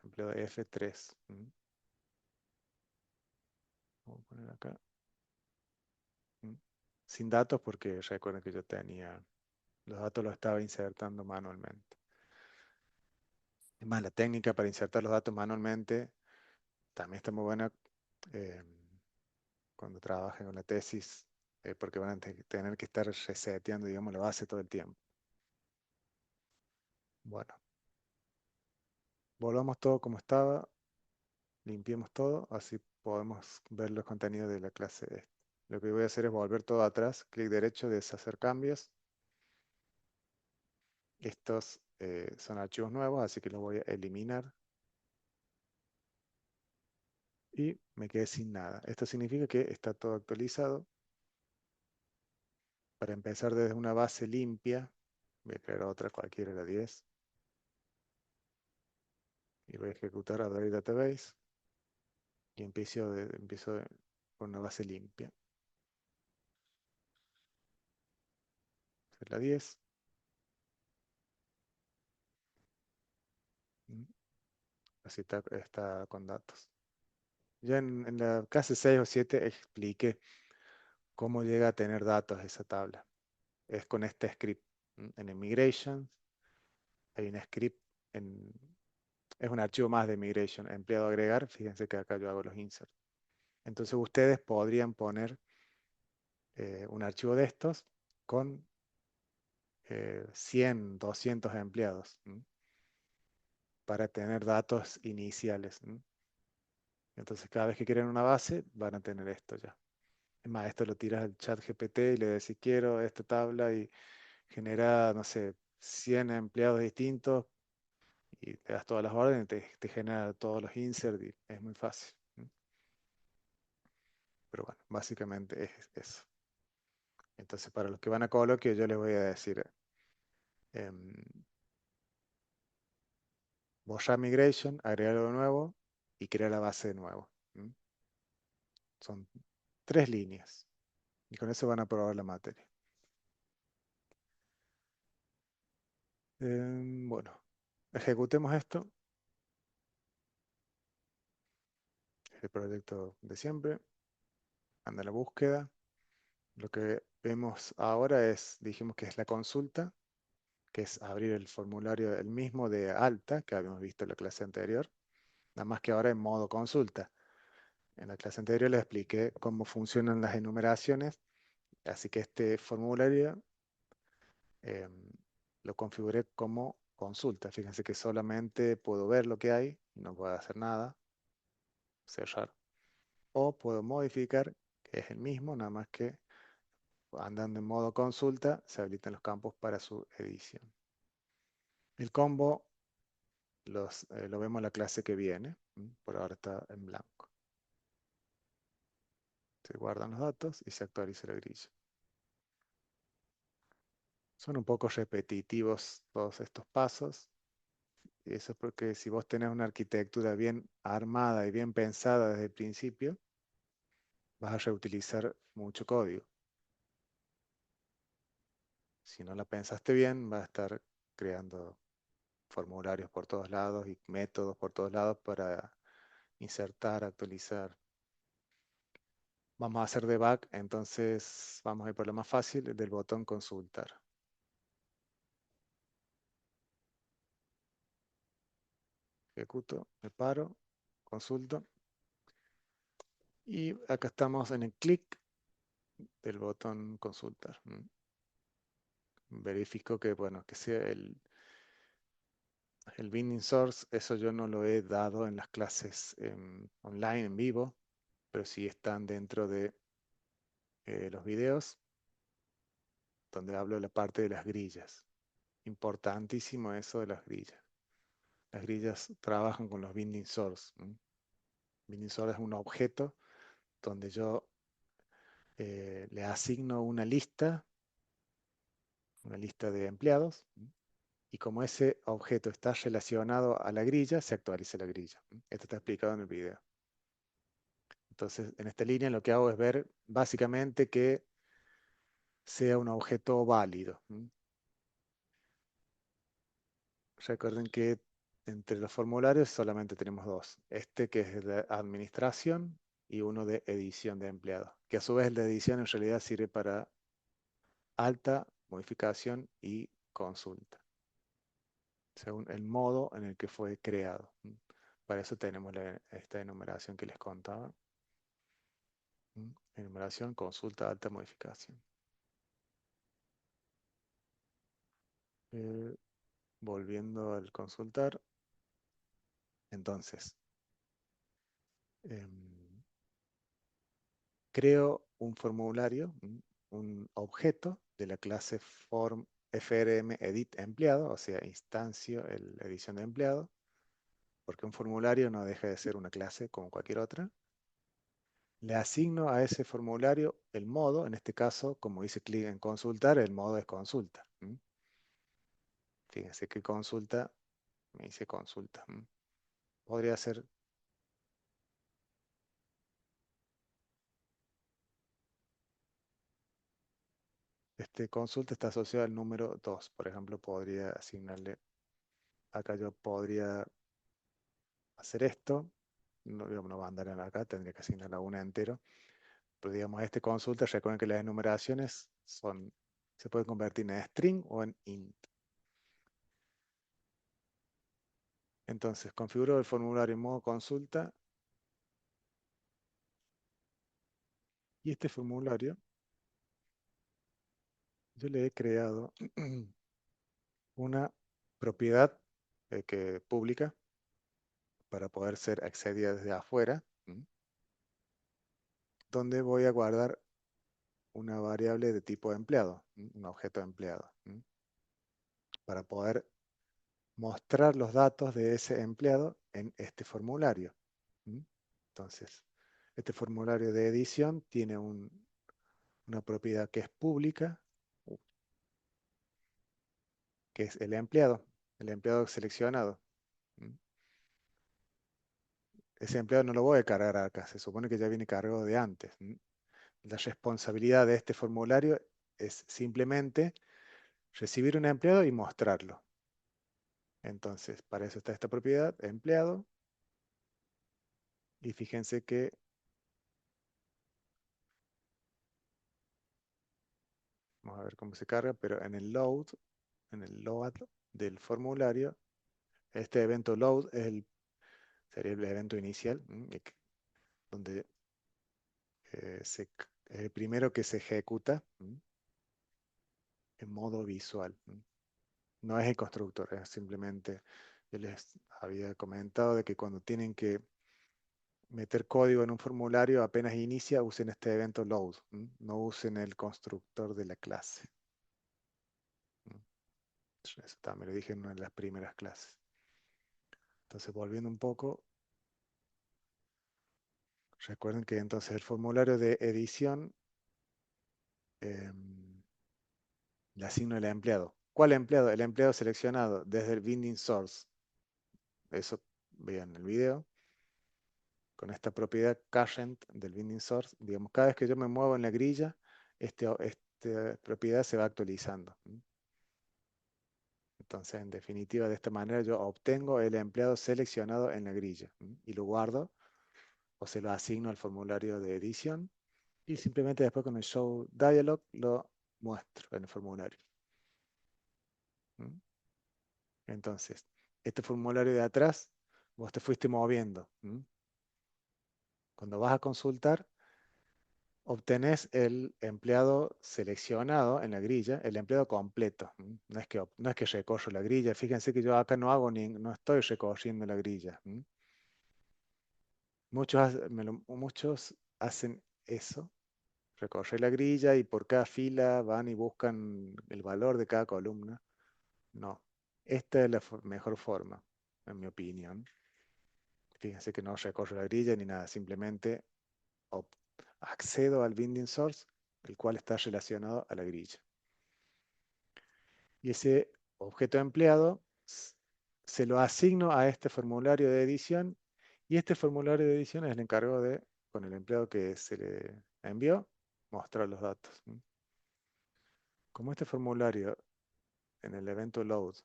[SPEAKER 1] empleado F3. Vamos a poner acá. Sin datos porque recuerden que yo tenía, los datos los estaba insertando manualmente. Es más, la técnica para insertar los datos manualmente también está muy buena eh, cuando trabajen con la tesis, porque van a tener que estar reseteando, digamos, la base todo el tiempo. Bueno, volvamos todo como estaba, limpiemos todo, así podemos ver los contenidos de la clase esta. Lo que voy a hacer es volver todo atrás, clic derecho, deshacer cambios. Estos son archivos nuevos, así que los voy a eliminar. Y me quedé sin nada. Esto significa que está todo actualizado. Para empezar desde una base limpia, voy a crear otra cualquiera, la 10. Y voy a ejecutar update database. Y empiezo con una base limpia. Es la 10. Así está con datos. Ya en la clase 6 o 7 expliqué cómo llega a tener datos esa tabla. Es con este script. En Migration hay un script, es un archivo más de Migration, empleado agregar. Fíjense que acá yo hago los inserts. Entonces ustedes podrían poner un archivo de estos con 100, 200 empleados para tener datos iniciales. Entonces cada vez que quieren una base van a tener esto ya. Es más, esto lo tiras al chat GPT y le decís quiero esta tabla y genera, no sé, 100 empleados distintos y te das todas las órdenes, te genera todos los inserts y es muy fácil. Pero bueno, básicamente es eso. Entonces, para los que van a coloquio, yo les voy a decir, em, borrar migration, agregar algo nuevo y crear la base de nuevo. Son 3 líneas. Y con eso van a probar la materia. Bueno, ejecutemos esto. El proyecto de siempre. Anda la búsqueda. Lo que vemos ahora es, dijimos que es la consulta, que es abrir el formulario el mismo de alta que habíamos visto en la clase anterior, nada más que ahora en modo consulta. En la clase anterior les expliqué cómo funcionan las enumeraciones, así que este formulario eh, lo configuré como consulta. Fíjense que solamente puedo ver lo que hay, no puedo hacer nada, cerrar. O puedo modificar, que es el mismo, nada más que andando en modo consulta se habilitan los campos para su edición. El combo lo vemos en la clase que viene, por ahora está en blanco. Se guardan los datos y se actualiza la grilla. Son un poco repetitivos todos estos pasos. Y eso es porque si vos tenés una arquitectura bien armada y bien pensada desde el principio, vas a reutilizar mucho código. Si no la pensaste bien, vas a estar creando formularios por todos lados y métodos por todos lados para insertar, actualizar. Vamos a hacer debug, entonces vamos a ir por lo más fácil, del botón consultar. Ejecuto, me paro, consulto. Y acá estamos en el clic del botón consultar. Verifico que, bueno, que sea el binding source, eso yo no lo he dado en las clases online, en vivo, pero sí están dentro de los videos, donde hablo de la parte de las grillas. Importantísimo eso de las grillas. Las grillas trabajan con los binding source. Binding source es un objeto donde yo le asigno una lista de empleados, y como ese objeto está relacionado a la grilla, se actualiza la grilla. Esto está explicado en el video. Entonces, en esta línea lo que hago es ver básicamente que sea un objeto válido. Recuerden que entre los formularios solamente tenemos dos. Este que es de administración y uno de edición de empleados. Que a su vez el de edición en realidad sirve para alta, modificación y consulta, según el modo en el que fue creado. Para eso tenemos esta enumeración que les contaba. Enumeración, consulta, alta, modificación. Eh, Volviendo al consultar. Entonces, em, creo un formulario, un objeto de la clase form frm edit empleado, o sea, instancio la edición de empleado, porque un formulario no deja de ser una clase como cualquier otra. Le asigno a ese formulario el modo, en este caso, como hice clic en consultar, el modo es consulta. Fíjense que consulta, me dice consulta. Podría ser, este consulta está asociado al número 2. Por ejemplo, podría asignarle, acá yo podría hacer esto. No, digamos, no va a andar en acá, tendría que asignarle a una entero. Pero digamos, este consulta, recuerden que las enumeraciones se pueden convertir en string o en int. Entonces, configuro el formulario en modo consulta. Y este formulario, yo le he creado una propiedad pública para poder ser accedida desde afuera, donde voy a guardar una variable de tipo empleado, un objeto de empleado, para poder mostrar los datos de ese empleado en este formulario. ¿Mm? Entonces, este formulario de edición tiene una propiedad que es pública, que es el empleado seleccionado. ¿Mm? Ese empleado no lo voy a cargar acá, se supone que ya viene cargado de antes. ¿Mm? La responsabilidad de este formulario es simplemente recibir un empleado y mostrarlo. Entonces, para eso está esta propiedad, empleado, y fíjense que, vamos a ver cómo se carga, pero en el load del formulario, este evento load sería el evento inicial, donde es el primero que se ejecuta en modo visual. No es el constructor, es simplemente, yo les había comentado de que cuando tienen que meter código en un formulario, apenas inicia, usen este evento load, no usen el constructor de la clase. Eso también me lo dije en una de las primeras clases. Entonces, volviendo un poco, recuerden que entonces el formulario de edición le asigno el empleado. ¿Cuál empleado? El empleado seleccionado desde el binding source. Eso vean el video. Con esta propiedad current del binding source, digamos, cada vez que yo me muevo en la grilla, esta propiedad se va actualizando. Entonces, en definitiva, de esta manera yo obtengo el empleado seleccionado en la grilla y lo guardo o se lo asigno al formulario de edición y simplemente después con el show dialog lo muestro en el formulario. ¿Mm? Entonces, este formulario de atrás, vos te fuiste moviendo. Cuando vas a consultar, obtenés el empleado seleccionado en la grilla, el empleado completo. No es que recorro la grilla. Fíjense que yo acá no estoy recorriendo la grilla. Muchos hacen eso, recorrer la grilla y por cada fila van y buscan el valor de cada columna. No, esta es la mejor forma, en mi opinión. Fíjense que no recorro la grilla ni nada, simplemente accedo al binding source, el cual está relacionado a la grilla. Y ese objeto empleado se lo asigno a este formulario de edición y este formulario de edición es el encargado de, con el empleado que se le envió, mostrar los datos. Como este formulario en el evento load,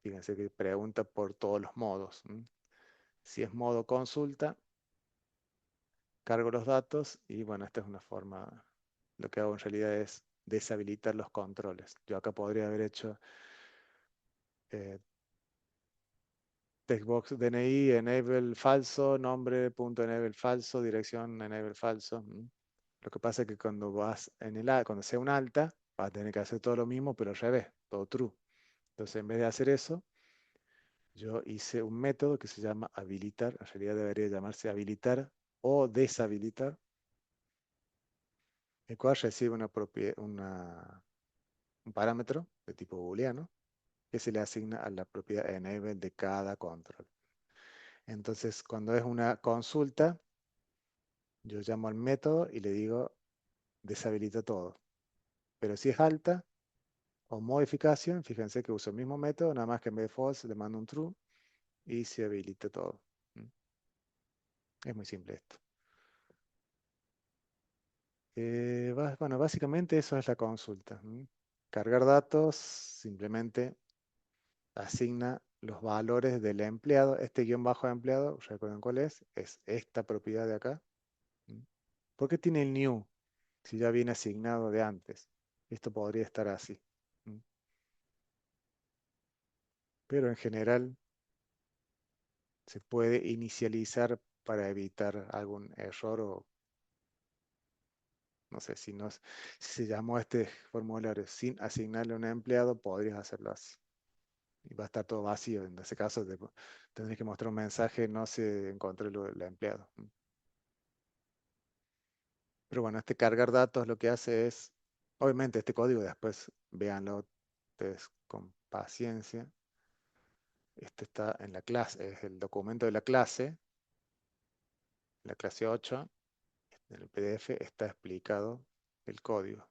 [SPEAKER 1] fíjense que pregunta por todos los modos. Si es modo consulta, cargo los datos y bueno, esta es una forma, lo que hago en realidad es deshabilitar los controles. Yo acá podría haber hecho eh, textbox DNI, enable falso, nombre.enable falso, dirección enable falso. Lo que pasa es que cuando cuando sea un alta, vas a tener que hacer todo lo mismo, pero al revés, todo true. Entonces, en vez de hacer eso, yo hice un método que se llama habilitar, en realidad debería llamarse habilitar o deshabilitar, el cual recibe un parámetro de tipo booleano que se le asigna a la propiedad enable de cada control. Entonces, cuando es una consulta, yo llamo al método y le digo deshabilita todo. Pero si es alta o modificación, fíjense que uso el mismo método, nada más que en vez de false le mando un true y se habilita todo. Es muy simple esto. Bueno, básicamente eso es la consulta. Cargar datos simplemente asigna los valores del empleado. Este guión bajo de empleado, ¿recuerdan cuál es? Es esta propiedad de acá. ¿Por qué tiene el new si ya viene asignado de antes? Esto podría estar así. Pero en general se puede inicializar para evitar algún error o no sé si, si se llamó este formulario sin asignarle a un empleado, podrías hacerlo así. Y va a estar todo vacío. En ese caso tendréis que mostrar un mensaje, no se encontró el empleado. Pero bueno, este cargar datos lo que hace es, obviamente este código después véanlo ustedes con paciencia. Este está en la clase, es el documento de la clase 8. En el PDF está explicado el código.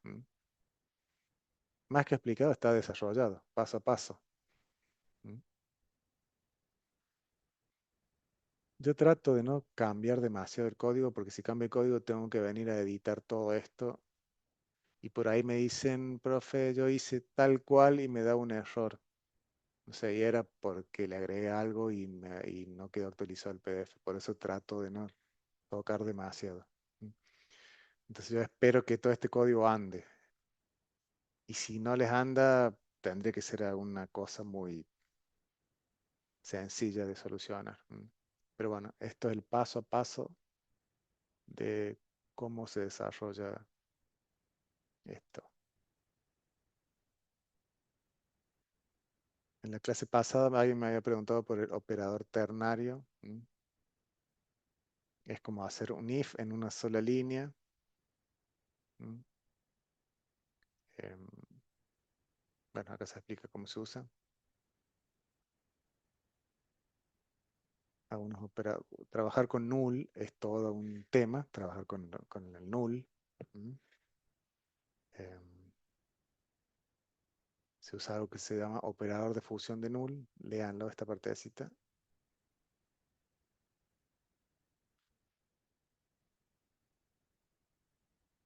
[SPEAKER 1] Más que explicado, está desarrollado, paso a paso. ¿m? Yo trato de no cambiar demasiado el código, porque si cambio el código tengo que venir a editar todo esto. Y por ahí me dicen, profe, yo hice tal cual y me da un error. No sé, y era porque le agregué algo y no quedó actualizado el PDF. Por eso trato de no tocar demasiado. ¿m? Entonces yo espero que todo este código ande. Y si no les anda, tendría que ser alguna cosa muy sencilla de solucionar. Pero bueno, esto es el paso a paso de cómo se desarrolla esto. En la clase pasada alguien me había preguntado por el operador ternario. Es como hacer un if en una sola línea. ¿m? Em, bueno, acá se explica cómo se usa. Trabajar con null es todo un tema, trabajar con el null. ¿m? Em, Se usa algo que se llama operador de fusión de null. Léanlo, esta partecita.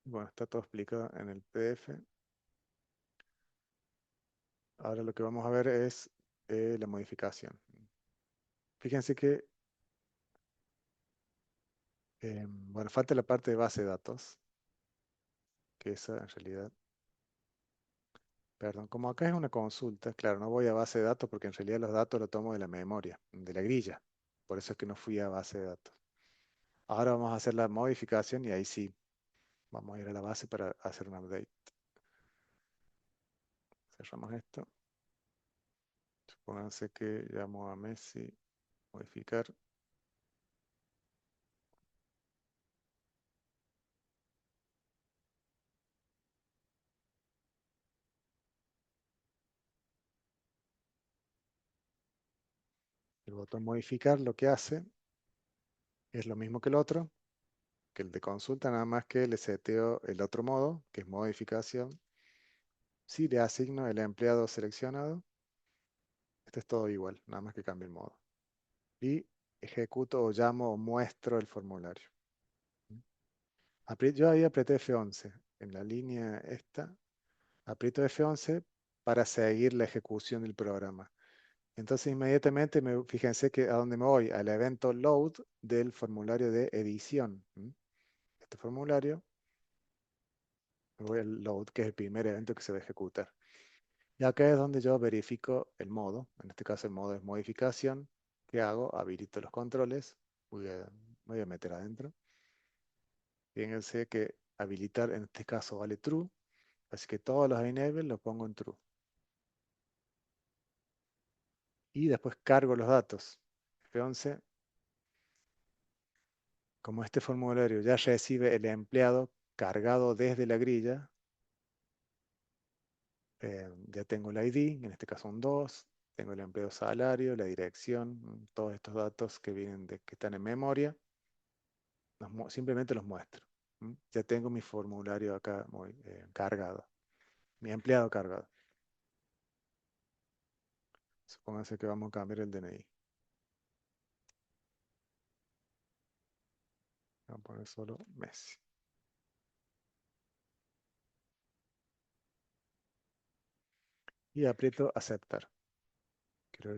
[SPEAKER 1] Bueno, está todo explicado en el PDF. Ahora lo que vamos a ver es la modificación. Fíjense que, bueno, falta la parte de base de datos, que esa en realidad, perdón, como acá es una consulta, claro, no voy a base de datos porque en realidad los datos los tomo de la memoria, de la grilla. Por eso es que no fui a base de datos. Ahora vamos a hacer la modificación y ahí sí, vamos a ir a la base para hacer un update. Cerramos esto. Supónganse que llamo a Messi, modificar. El botón modificar lo que hace es lo mismo que el otro, que el de consulta, nada más que le seteo el otro modo, que es modificación. Si le asigno el empleado seleccionado, esto es todo igual, nada más que cambia el modo. Y ejecuto o llamo o muestro el formulario. Yo ahí apreté F11 en la línea esta, aprieto F11 para seguir la ejecución del programa. Entonces inmediatamente, fíjense que a dónde me voy, al evento load del formulario de edición. Este formulario, me voy al load, que es el primer evento que se va a ejecutar. Y acá es donde yo verifico el modo, en este caso el modo es modificación. ¿Qué hago? Habilito los controles, voy a meter adentro. Fíjense que habilitar en este caso vale true, así que todos los enable los pongo en true. Y después cargo los datos. F11, como este formulario ya recibe el empleado cargado desde la grilla, ya tengo el ID, en este caso un 2, tengo el empleado salario, la dirección, todos estos datos que vienen que están en memoria, simplemente los muestro. Ya tengo mi formulario acá muy cargado, mi empleado cargado. Supónganse que vamos a cambiar el DNI. Vamos a poner solo Messi. Y aprieto aceptar. Quiero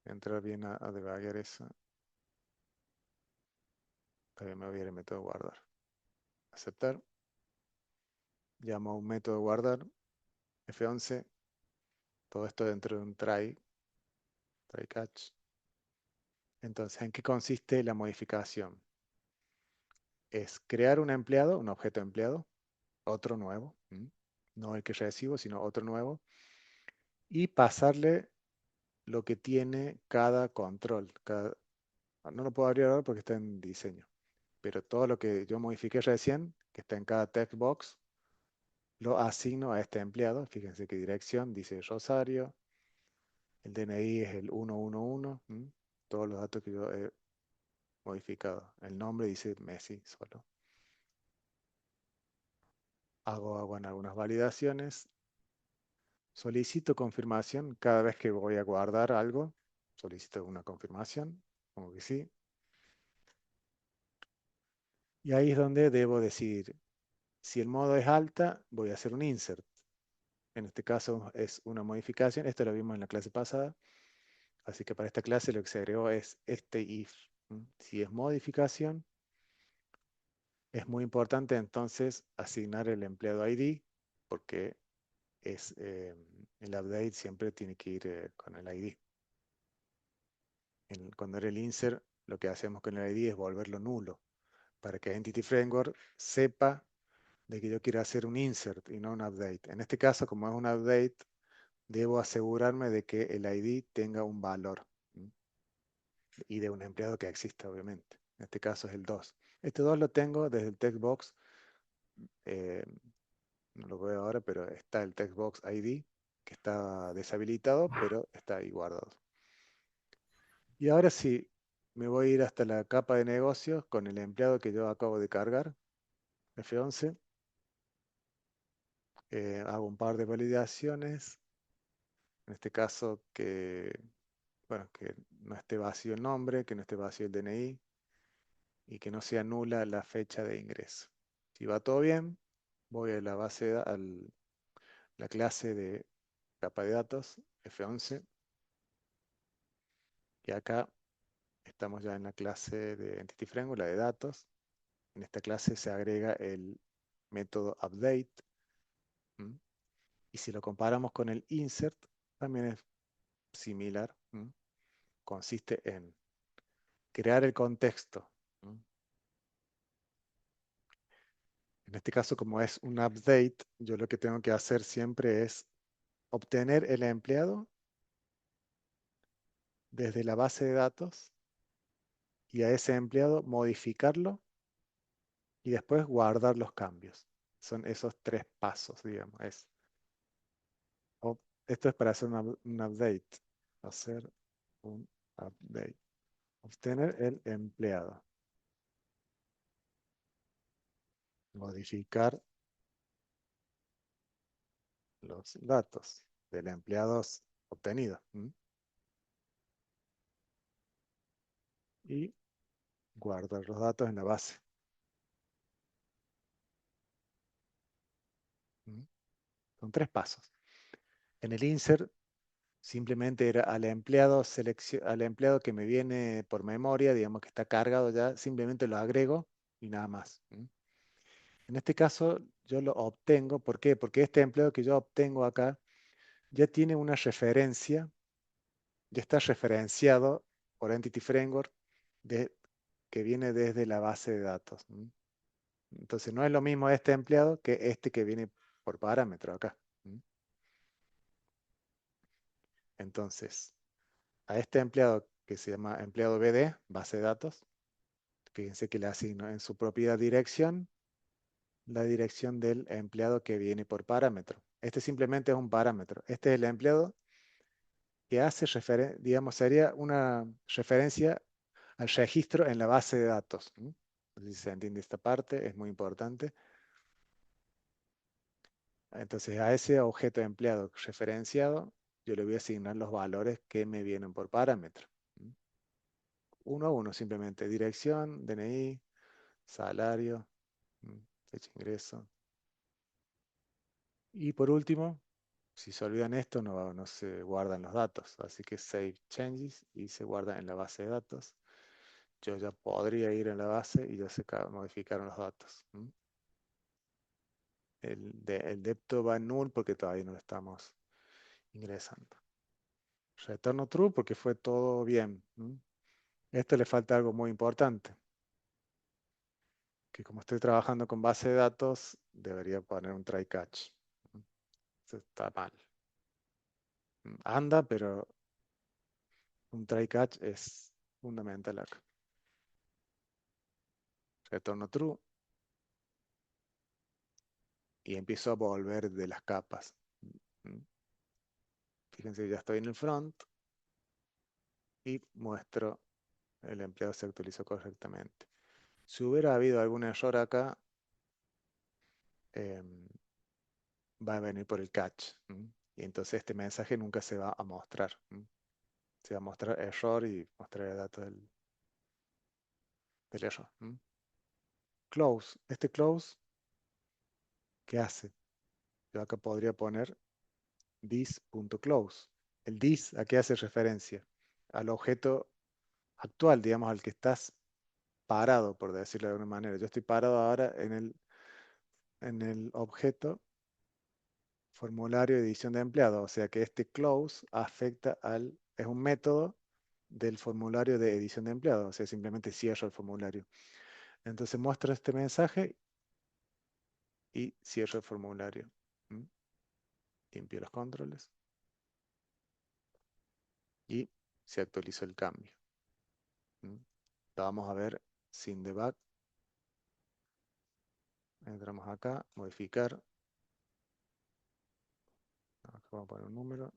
[SPEAKER 1] entrar bien a debaguear eso. Todavía me voy a ir al método guardar. Aceptar. Llamo a un método guardar. F11. Todo esto dentro de un try catch. Entonces, ¿en qué consiste la modificación? Es crear un empleado, un objeto empleado, otro nuevo, no el que recibo, sino otro nuevo, y pasarle lo que tiene cada control. No lo puedo abrir ahora porque está en diseño, pero todo lo que yo modifiqué recién, que está en cada text box, lo asigno a este empleado. Fíjense qué dirección, dice Rosario, El DNI es el 111. Todos los datos que yo he modificado. El nombre dice Messi solo. Hago algunas validaciones. Solicito confirmación cada vez que voy a guardar algo. Solicito una confirmación, como que sí. Y ahí es donde debo decir, si el modo es alta, voy a hacer un insert. En este caso es una modificación. Esto lo vimos en la clase pasada. Así que para esta clase lo que se agregó es este if. Si es modificación, es muy importante entonces asignar el empleado ID, porque el update siempre tiene que ir con el ID. Cuando era el insert, lo que hacemos con el ID es volverlo nulo, para que Entity Framework sepa de que yo quiero hacer un insert y no un update. En este caso, como es un update, debo asegurarme de que el ID tenga un valor y de un empleado que exista, obviamente. En este caso es el 2. Este 2 lo tengo desde el textbox. eh, no lo veo ahora, pero está el textbox ID, que está deshabilitado, pero está ahí guardado. Y ahora sí, me voy a ir hasta la capa de negocios con el empleado que yo acabo de cargar, F11. Hago un par de validaciones. En este caso, bueno, que no esté vacío el nombre, que no esté vacío el DNI y que no sea nula la fecha de ingreso. Si va todo bien, voy a la la clase de capa de datos, F11, y acá estamos ya en la clase de Entity Framework, la de datos. En esta clase se agrega el método update. Y si lo comparamos con el insert, también es similar. Consiste en crear el contexto. En este caso, como es un update, yo lo que tengo que hacer siempre es obtener el empleado desde la base de datos y a ese empleado modificarlo y después guardar los cambios. Son esos tres pasos, digamos. Esto es para hacer un update. Hacer un update. Obtener el empleado. Modificar los datos del empleado obtenido. Y guardar los datos en la base. Son tres pasos. En el insert simplemente era al empleado que me viene por memoria, digamos que está cargado ya, simplemente lo agrego y nada más. En este caso yo lo obtengo, ¿por qué? Porque este empleado que yo obtengo acá ya tiene una referencia, ya está referenciado por Entity Framework que viene desde la base de datos. Entonces no es lo mismo este empleado que este que viene por parámetro acá. Entonces, a este empleado que se llama empleado BD, base de datos, fíjense que le asigno en su propia dirección la dirección del empleado que viene por parámetro. Este simplemente es un parámetro. Este es el empleado que hace digamos, sería una referencia al registro en la base de datos. No sé si se entiende esta parte, es muy importante. Entonces, a ese objeto de empleado referenciado, yo le voy a asignar los valores que me vienen por parámetro. Uno a uno, simplemente. Dirección, DNI, salario, fecha de ingreso. Y por último, si se olvidan esto, no se guardan los datos. Así que Save Changes y se guarda en la base de datos. Yo ya podría ir en la base y ya se modificaron los datos. El depto va en null porque todavía no lo estamos ingresando. Retorno true porque fue todo bien. Esto le falta algo muy importante, que como estoy trabajando con base de datos, debería poner un try catch. Esto está mal. Anda, pero un try catch es fundamental acá. Retorno true y empiezo a volver de las capas. Fíjense que ya estoy en el front y muestro el empleado se actualizó correctamente. Si hubiera habido algún error acá, va a venir por el catch. Y entonces este mensaje nunca se va a mostrar. Se va a mostrar error y mostrar el dato del error. Close. Este close, ¿qué hace? Yo acá podría poner this.close. El this, ¿a qué hace referencia? Al objeto actual, digamos, al que estás parado, por decirlo de alguna manera. Yo estoy parado ahora en el objeto formulario de edición de empleado, o sea que este close afecta es un método del formulario de edición de empleado, o sea, simplemente cierro el formulario. Entonces muestro este mensaje y cierro el formulario. Limpio los controles y se actualizó el cambio. Lo vamos a ver sin debug. Entramos acá, modificar. Acá vamos a poner un número.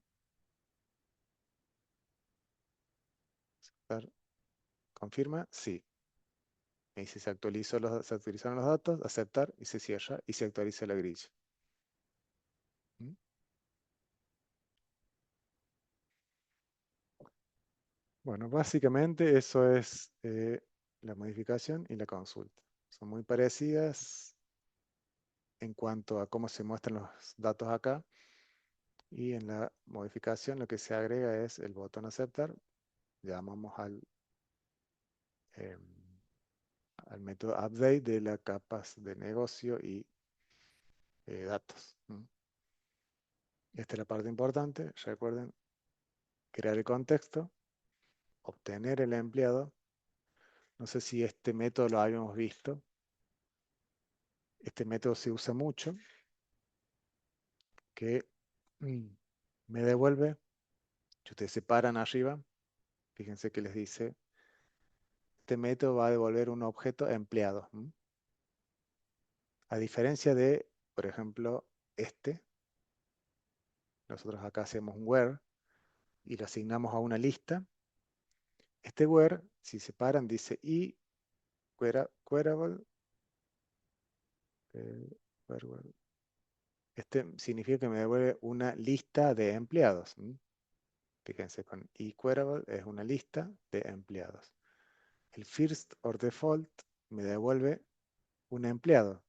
[SPEAKER 1] Aceptar. Confirma, sí. Me dice se actualizaron los datos, aceptar y se cierra y se actualiza la grilla. Bueno, básicamente eso es la modificación y la consulta. Son muy parecidas en cuanto a cómo se muestran los datos acá. Y en la modificación lo que se agrega es el botón aceptar. Llamamos em, al método update de las capas de negocio y datos. Esta es la parte importante. Recuerden, crear el contexto, obtener el empleado. No sé si este método lo habíamos visto. Este método se usa mucho, que me devuelve, si ustedes se paran arriba, fíjense que les dice, este método va a devolver un objeto empleado. A diferencia de, por ejemplo, nosotros acá hacemos un where y lo asignamos a una lista. Este where, si se paran, dice y queryable, queryable. Este significa que me devuelve una lista de empleados. Fíjense, con equerable es una lista de empleados. El first or default me devuelve un empleado.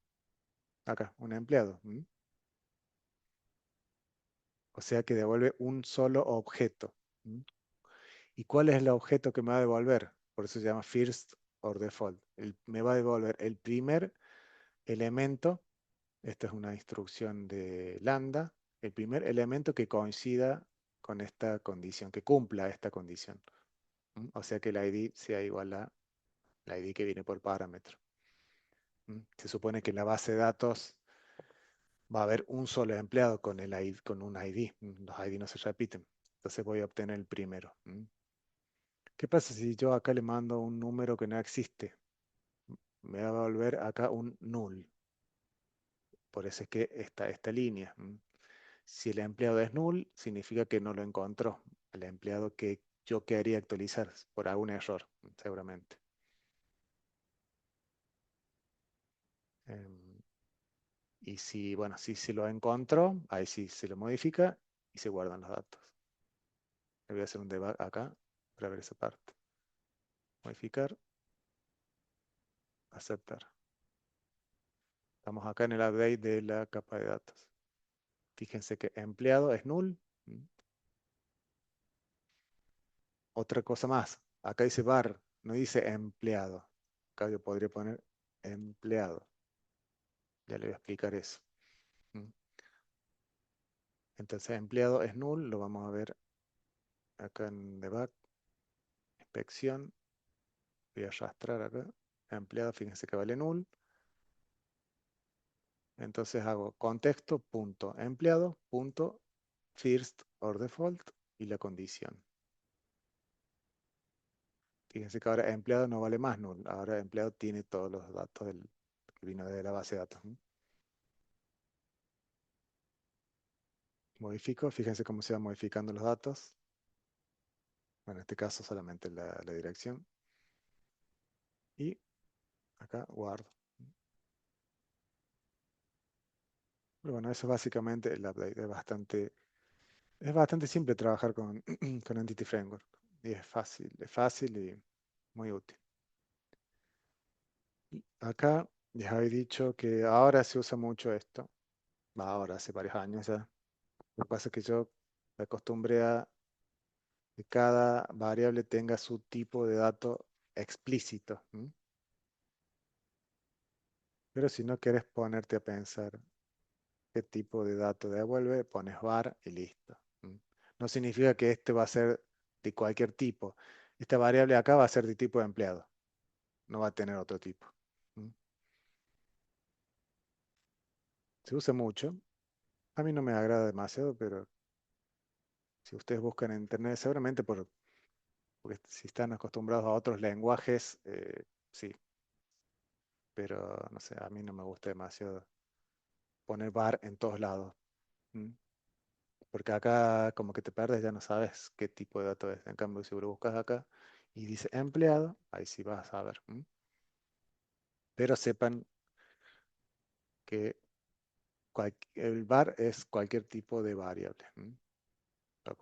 [SPEAKER 1] Acá, un empleado. O sea que devuelve un solo objeto. ¿Y cuál es el objeto que me va a devolver? Por eso se llama first or default. Me va a devolver el primer elemento. Esta es una instrucción de lambda. El primer elemento que coincida con esta condición, que cumpla esta condición. O sea que el ID sea igual a la ID que viene por parámetro. Se supone que en la base de datos va a haber un solo empleado con un ID. Los ID no se repiten. Entonces voy a obtener el primero. ¿Qué pasa si yo acá le mando un número que no existe? Me va a volver acá un null. Por eso es que esta línea. Si el empleado es null, significa que no lo encontró. El empleado que yo quería actualizar por algún error, seguramente. Em, Y si, bueno, si se lo encontró, ahí sí se lo modifica y se guardan los datos. Le voy a hacer un debug acá para ver esa parte. Modificar, aceptar. Estamos acá en el update de la capa de datos. Fíjense que empleado es null. Otra cosa más. Acá dice var, no dice empleado. Acá yo podría poner empleado. Ya le voy a explicar eso. Entonces empleado es null, lo vamos a ver acá en debug, inspección. Voy a arrastrar acá. Empleado, fíjense que vale null. Entonces hago contexto.empleado.first or default y la condición. Fíjense que ahora empleado no vale más null. Ahora empleado tiene todos los datos que vino de la base de datos. Modifico, fíjense cómo se van modificando los datos. Bueno, en este caso solamente la dirección. Y acá guardo. Pero bueno, eso es básicamente el update. Es bastante simple trabajar con, con Entity Framework. Y es fácil y muy útil. Y acá les había dicho que ahora se usa mucho esto. Ahora, hace varios años ya. Lo que pasa es que yo me acostumbré a que cada variable tenga su tipo de dato explícito. Pero si no quieres ponerte a pensar qué tipo de dato devuelve, pones var y listo. No significa que este va a ser de cualquier tipo. Esta variable acá va a ser de tipo de empleado. No va a tener otro tipo. ¿Mm? Se usa mucho. A mí no me agrada demasiado, pero si ustedes buscan en internet, seguramente porque si están acostumbrados a otros lenguajes, sí. Pero no sé, a mí no me gusta demasiado poner var en todos lados. ¿Mm? Porque acá como que te perdes, ya no sabes qué tipo de dato es. En cambio, si lo buscas acá y dice empleado, ahí sí vas a saber. Pero sepan que el var es cualquier tipo de variable.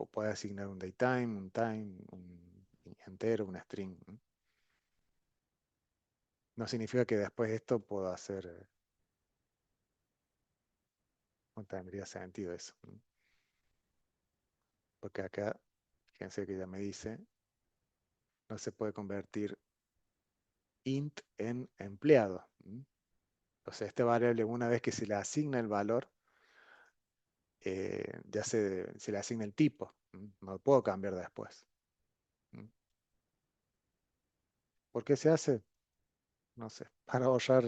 [SPEAKER 1] Puede asignar un datetime, un time, un entero, una string. No significa que después esto pueda hacer, no tendría sentido eso. Porque acá, fíjense que ya me dice, no se puede convertir int en empleado. O sea, esta variable, una vez que se le asigna el valor, ya se le asigna el tipo. No lo puedo cambiar después. ¿Mm? ¿Por qué se hace? No sé, para ahorrar,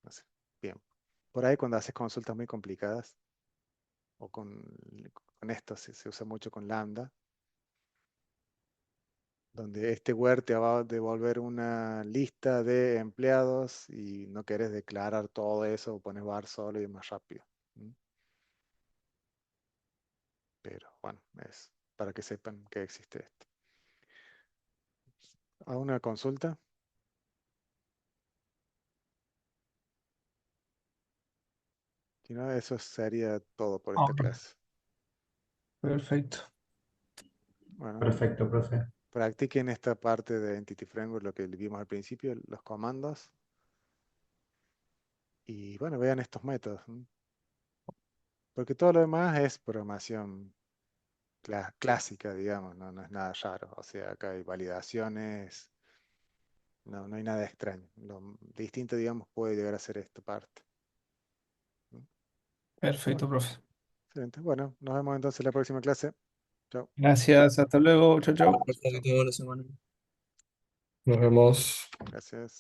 [SPEAKER 1] no sé, bien. Por ahí cuando haces consultas muy complicadas, o con esto se usa mucho con lambda, donde este where te va a devolver una lista de empleados y no quieres declarar todo eso, o pones var solo y es más rápido. ¿Mm? Pero bueno, es para que sepan que existe esto. ¿A una consulta? Si no, eso sería todo por esta
[SPEAKER 3] Ok,
[SPEAKER 1] clase.
[SPEAKER 3] perfecto.
[SPEAKER 1] Bueno,
[SPEAKER 5] Perfecto, profe.
[SPEAKER 1] practiquen esta parte de Entity Framework, lo que vimos al principio, los comandos. Y bueno, vean estos métodos. Porque todo lo demás es programación clásica, digamos, no es nada raro. O sea, acá hay validaciones, no hay nada extraño. Lo distinto, digamos, puede llegar a ser esta parte.
[SPEAKER 3] Perfecto,
[SPEAKER 1] Bueno,
[SPEAKER 3] profe.
[SPEAKER 1] excelente. Bueno, nos vemos entonces en la próxima clase. Chao.
[SPEAKER 3] Gracias, hasta luego. Chau, chau.
[SPEAKER 4] Profe, que
[SPEAKER 1] Chao.
[SPEAKER 4] tenga buena semana. Nos vemos.
[SPEAKER 1] Gracias.